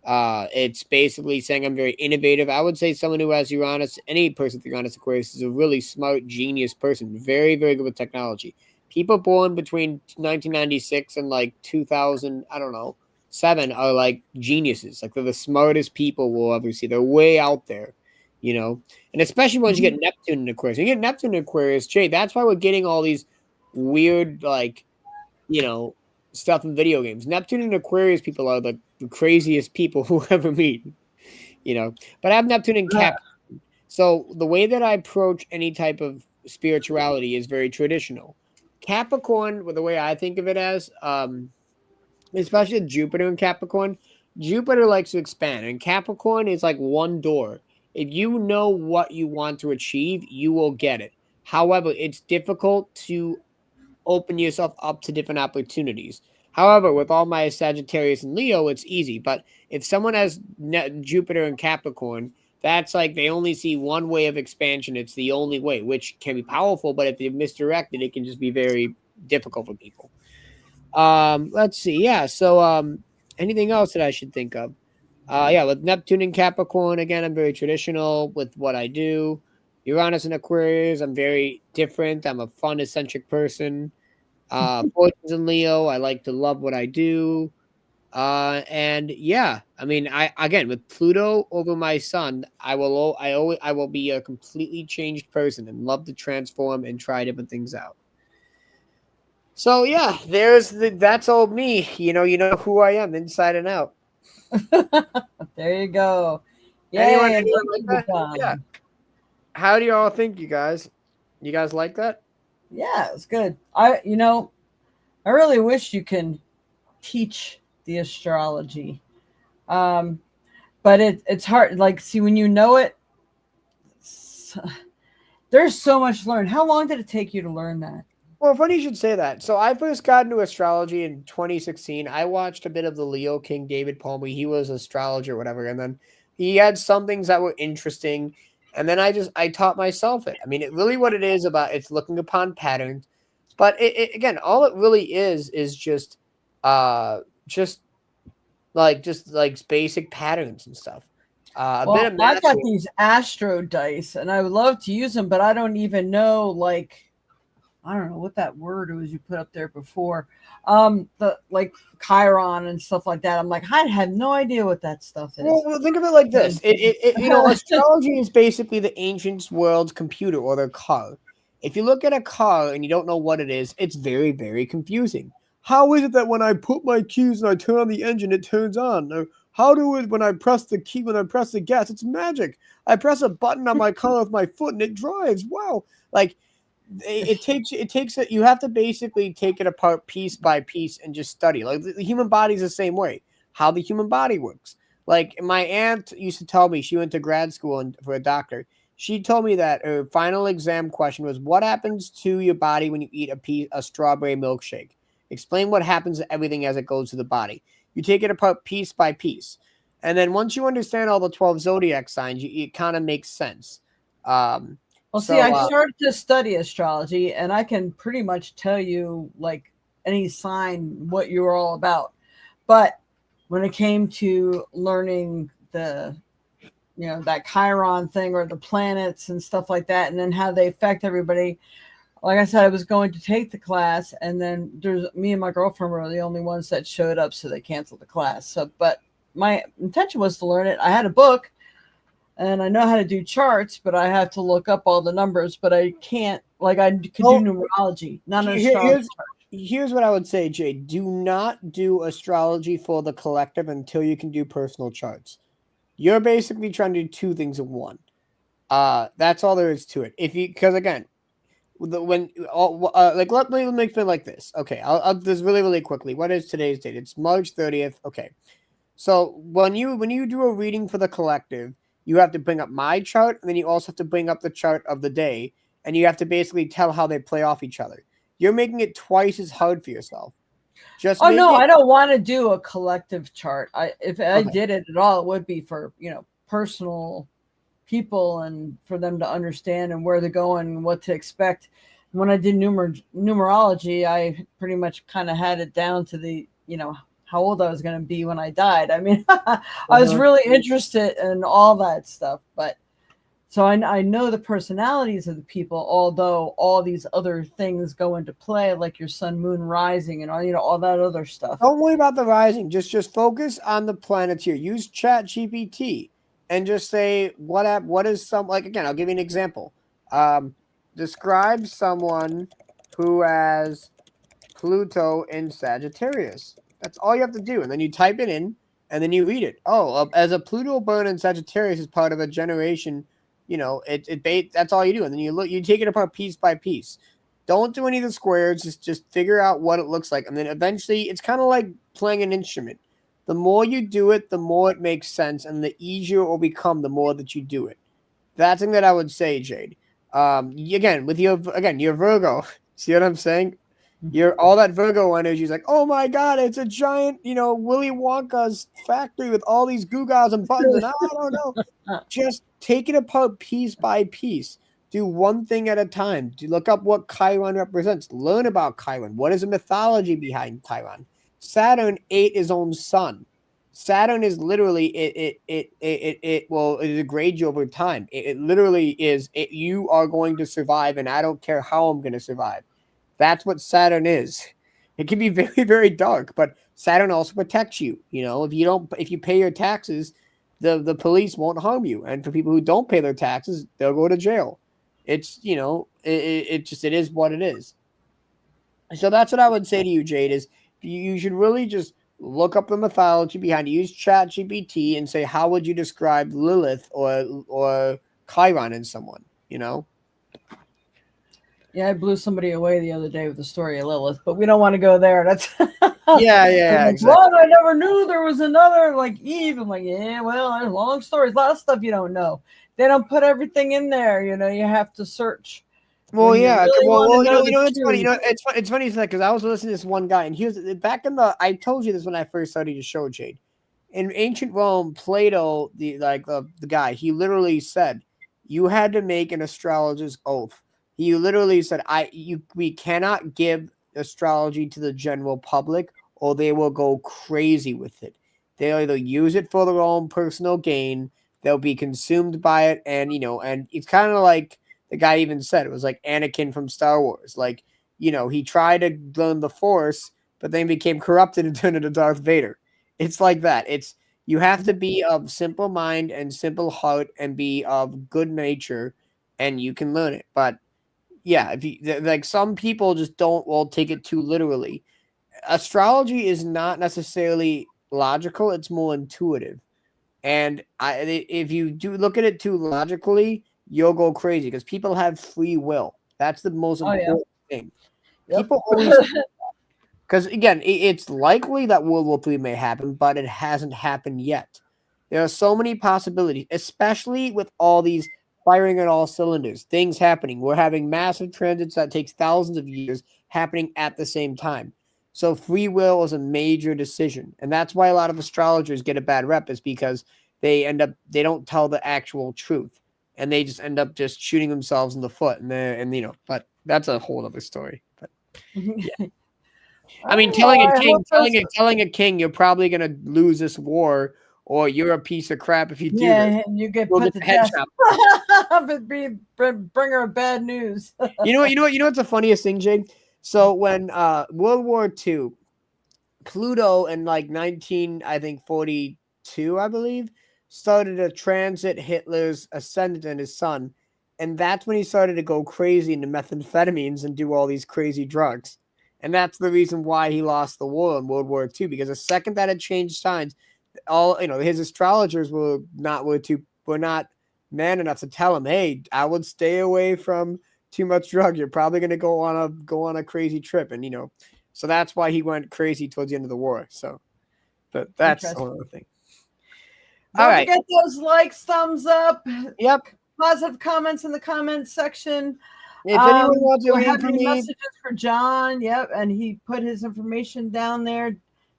It's basically saying I'm very innovative. I would say someone who has Uranus, any person with Uranus Aquarius, is a really smart, genius person. Very, very good with technology. People born between 1996 and like 2000, I don't know, 7 are like geniuses. Like they're the smartest people we'll ever see. They're way out there, you know. And especially once you Mhm. get Neptune in Aquarius. When you get Neptune in Aquarius, Jay, that's why we're getting all these weird you know, stuff in video games. Neptune and Aquarius people are the craziest people who ever meet, you know. But I have Neptune in Uh, Cap. So the way that I approach any type of spirituality is very traditional. Capricorn, with the way I think of it as, especially Jupiter and Capricorn, Jupiter likes to expand, and Capricorn is like one door. If you know what you want to achieve, you will get it. However, it's difficult to open yourself up to different opportunities. However, with all my Sagittarius and Leo, it's easy. But if someone has Jupiter and Capricorn, that's like they only see one way of expansion. It's the only way, which can be powerful. But if you're misdirected, it can just be very difficult for people. Let's see. Yeah. So, anything else that I should think of? Yeah, with Neptune and Capricorn, again, I'm very traditional with what I do. Uranus and Aquarius, I'm very different. I'm a fun, eccentric person. Fortune's in Leo. I like to love what I do. And yeah, I mean, I again with Pluto over my sun, I will be a completely changed person and love to transform and try different things out. So yeah, that's all me. You know who I am inside and out. there you go. Anyone Yay, I anyone like like you, that? Yeah. Tom. How do y'all think, you guys? You guys like that? Yeah, it's good. I really wish you can teach the astrology. Um, but it's hard. Like, see, when you know it, there's so much to learn. How long did it take you to learn that? Well, funny you should say that. So I first got into astrology in 2016. I watched a bit of the Leo King David Palmer. He was astrologer, or whatever, and then he had some things that were interesting. And then I taught myself it. I mean, it really what it is about. It's looking upon patterns, but it again, all it really is uh, just just like basic patterns and stuff. A bit Well, of I've math got here. these Astro dice, and I would love to use them, but I don't even know, like, I don't know what that word was you put up there before. The like Chiron and stuff like that. I'm like, I have no idea what that stuff Well, is. well, think of it like this. And Astrology is basically the ancient world's computer or their car. If you look at a car and you don't know what it is, it's very, very confusing. How is it that when I put my keys and I turn on the engine, it turns on? Or how do it when I press the key, when I press the gas? It's magic. I press a button on my car with my foot and it drives. Wow. Like it takes it you have to basically take it apart piece by piece and just study like the human body is the same way, how the human body works. Like my aunt used to tell me, she went to grad school and for a doctor. She told me that her final exam question was, what happens to your body when you eat a strawberry milkshake? Explain what happens to everything as it goes to the body. You take it apart piece by piece, and then once you understand all the 12 zodiac signs, it kind of makes sense. um well, see, so I started to study astrology, and I can pretty much tell you, like, any sign what you're all about. But when it came to learning the, that Chiron thing or the planets and stuff like that, and then how they affect everybody, like I said, I was going to take the class, and then there's me and my girlfriend were the only ones that showed up, so they canceled the class. So, but my intention was to learn it. I had a book, and I know how to do charts, but I have to look up all the numbers. But I can't, like, I could do well, numerology, not an here, astrology. here's what I would say, Jade. Do not do astrology for the collective until you can do personal charts. You're basically trying to do two things in one. That's all there is to it. If you, because again, when all like let me make it like this. Okay, I'll just really really quickly. What is today's date? It's March 30th. Okay, so when you do a reading for the collective, you have to bring up my chart, and then you also have to bring up the chart of the day, and you have to basically tell how they play off each other. You're making it twice as hard for yourself. Just Oh make no, it I don't want to do a collective chart. If I okay. did it at all, it would be for personal people and for them to understand and where they're going and what to expect. When I did numerology, I pretty much kind of had it down to the how old I was going to be when I died. I mean, I was Uh-huh. really interested in all that stuff, but so I know the personalities of the people, although all these other things go into play, like your sun, moon, rising, and all that other stuff. Don't worry about the rising. Just focus on the planets here. Use Chat GPT and just say what is some, like, again, I'll give you an example. Um, Describe someone who has Pluto in Sagittarius. That's all you have to do, and then you type it in, and then you read it. Oh, as a Pluto burn in Sagittarius is part of a generation, that's all you do, and then you take it apart piece by piece. Don't do any of the squares. Just figure out what it looks like, and then eventually, it's kind of like playing an instrument. The more you do it, the more it makes sense, and the easier it will become the more that you do it. That's something that I would say, Jade. Again, your Virgo. See what I'm saying? You're all that Virgo energy is like, oh my god, it's a giant, Willy Wonka's factory with all these gewgaws and buttons, and I don't know. Just take it apart piece by piece. Do one thing at a time. Do look up what Chiron represents. Learn about Chiron. What is the mythology behind Chiron? Saturn ate his own son. Saturn is literally it degrades you over time. It literally is it. You are going to survive, and I don't care how I'm going to survive. That's what Saturn is. It can be very, very dark, but Saturn also protects you. If you pay your taxes, the police won't harm you. And for people who don't pay their taxes, they'll go to jail. It's it is what it is. So that's what I would say to you, Jade, is you should really just look up the mythology behind it. Use Chat GPT and say, how would you describe Lilith or Chiron in someone, you know? Yeah, I blew somebody away the other day with the story of Lilith, but we don't want to go there. That's Yeah, they're yeah, like, exactly. what? I never knew there was another like Eve. I'm like, yeah, well, there's long stories, a lot of stuff you don't know. They don't put everything in there. You have to search. Well, when you yeah. really want to know You the know, it's funny. You truth. know, it's funny because I was listening to this one guy, and he was back in the. I told you this when I first studied the show, Jade. In ancient Rome, Plato, the guy, he literally said, "You had to make an astrologer's oath." He literally said, we cannot give astrology to the general public, or they will go crazy with it. They'll either use it for their own personal gain, they'll be consumed by it, and and it's kind of like the guy even said it was like Anakin from Star Wars. Like, he tried to learn the Force, but then became corrupted and turned into Darth Vader. It's like that. It's you have to be of simple mind and simple heart and be of good nature, and you can learn it. But yeah, if you like, some people just don't well take it too literally. Astrology is not necessarily logical; it's more intuitive. And if you do look at it too logically, you'll go crazy because people have free will. That's the most Oh yeah. important thing. Yep. People always, because again, it's likely that World War III may happen, but it hasn't happened yet. There are so many possibilities, especially with all these firing on all cylinders, things happening. We're having massive transits that takes thousands of years happening at the same time. So free will is a major decision, and that's why a lot of astrologers get a bad rep, is because they don't tell the actual truth, and they just end up just shooting themselves in the foot, but that's a whole other story. But yeah. I mean, Oh, well, I hope those. telling a king you're probably gonna lose this war, or you're a piece of crap if you do this. Yeah, and you get You'll put get to the head death. chop. But bring her bad news. You know what's the funniest thing, Jade? So when World War II, Pluto in like 19, I think 42, I believe, started to transit Hitler's ascendant and his son, and that's when he started to go crazy into methamphetamines and do all these crazy drugs. And that's the reason why he lost the war in World War II, because the second that had changed signs, all his astrologers were not man enough to tell him, hey, I would stay away from too much drug. You're probably gonna go on a crazy trip. And so that's why he went crazy towards the end of the war. So but that's Interesting. another thing. All Don't right. forget those likes, thumbs up, Yep. positive comments in the comments section. If anyone wants to Do I read have for any me, messages for John? Yep, and he put his information down there.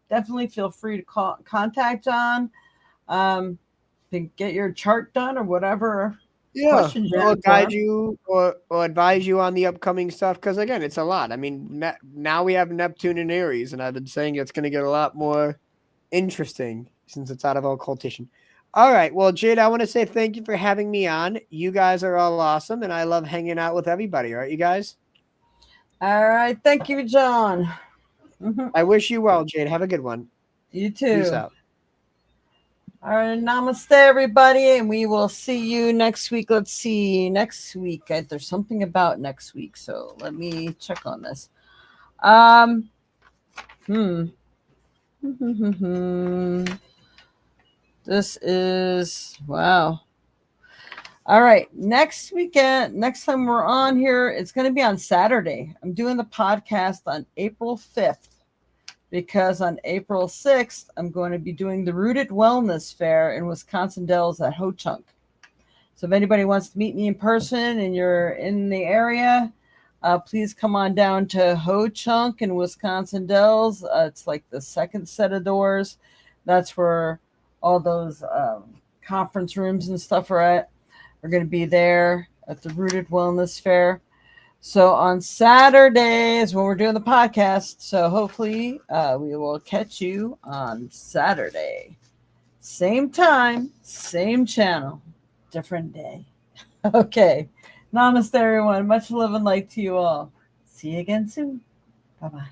Definitely feel free to contact John to get your chart done or whatever yeah, questions you or have for guide him. you or advise you on the upcoming stuff. Because again, it's a lot. I mean, now we have Neptune and Aries, and I've been saying it's going to get a lot more interesting since it's out of occultation. All right. Well, Jade, I want to say thank you for having me on. You guys are all awesome, and I love hanging out with everybody. All right, you guys? All right. Thank you, John. Mhm. I wish you well, Jade. Have a good one. You Peace too. out. All right. Namaste, everybody. And we will see you next week. Let's see. Next week. There's something about next week. So let me check on this. Um, hmm. This is wow. All right. Next time we're on here, it's going to be on Saturday. I'm doing the podcast on April 5th because on April 6th, I'm going to be doing the Rooted Wellness Fair in Wisconsin Dells at Ho Chunk. So if anybody wants to meet me in person and you're in the area, please come on down to Ho Chunk in Wisconsin Dells. It's like the second set of doors. That's where all those conference rooms and stuff are at. We're going to be there at the Rooted Wellness Fair. So on Saturdays when we're doing the podcast. So hopefully we will catch you on Saturday. Same time, same channel, different day. Okay. Namaste, everyone. Much love and light to you all. See you again soon. Bye bye.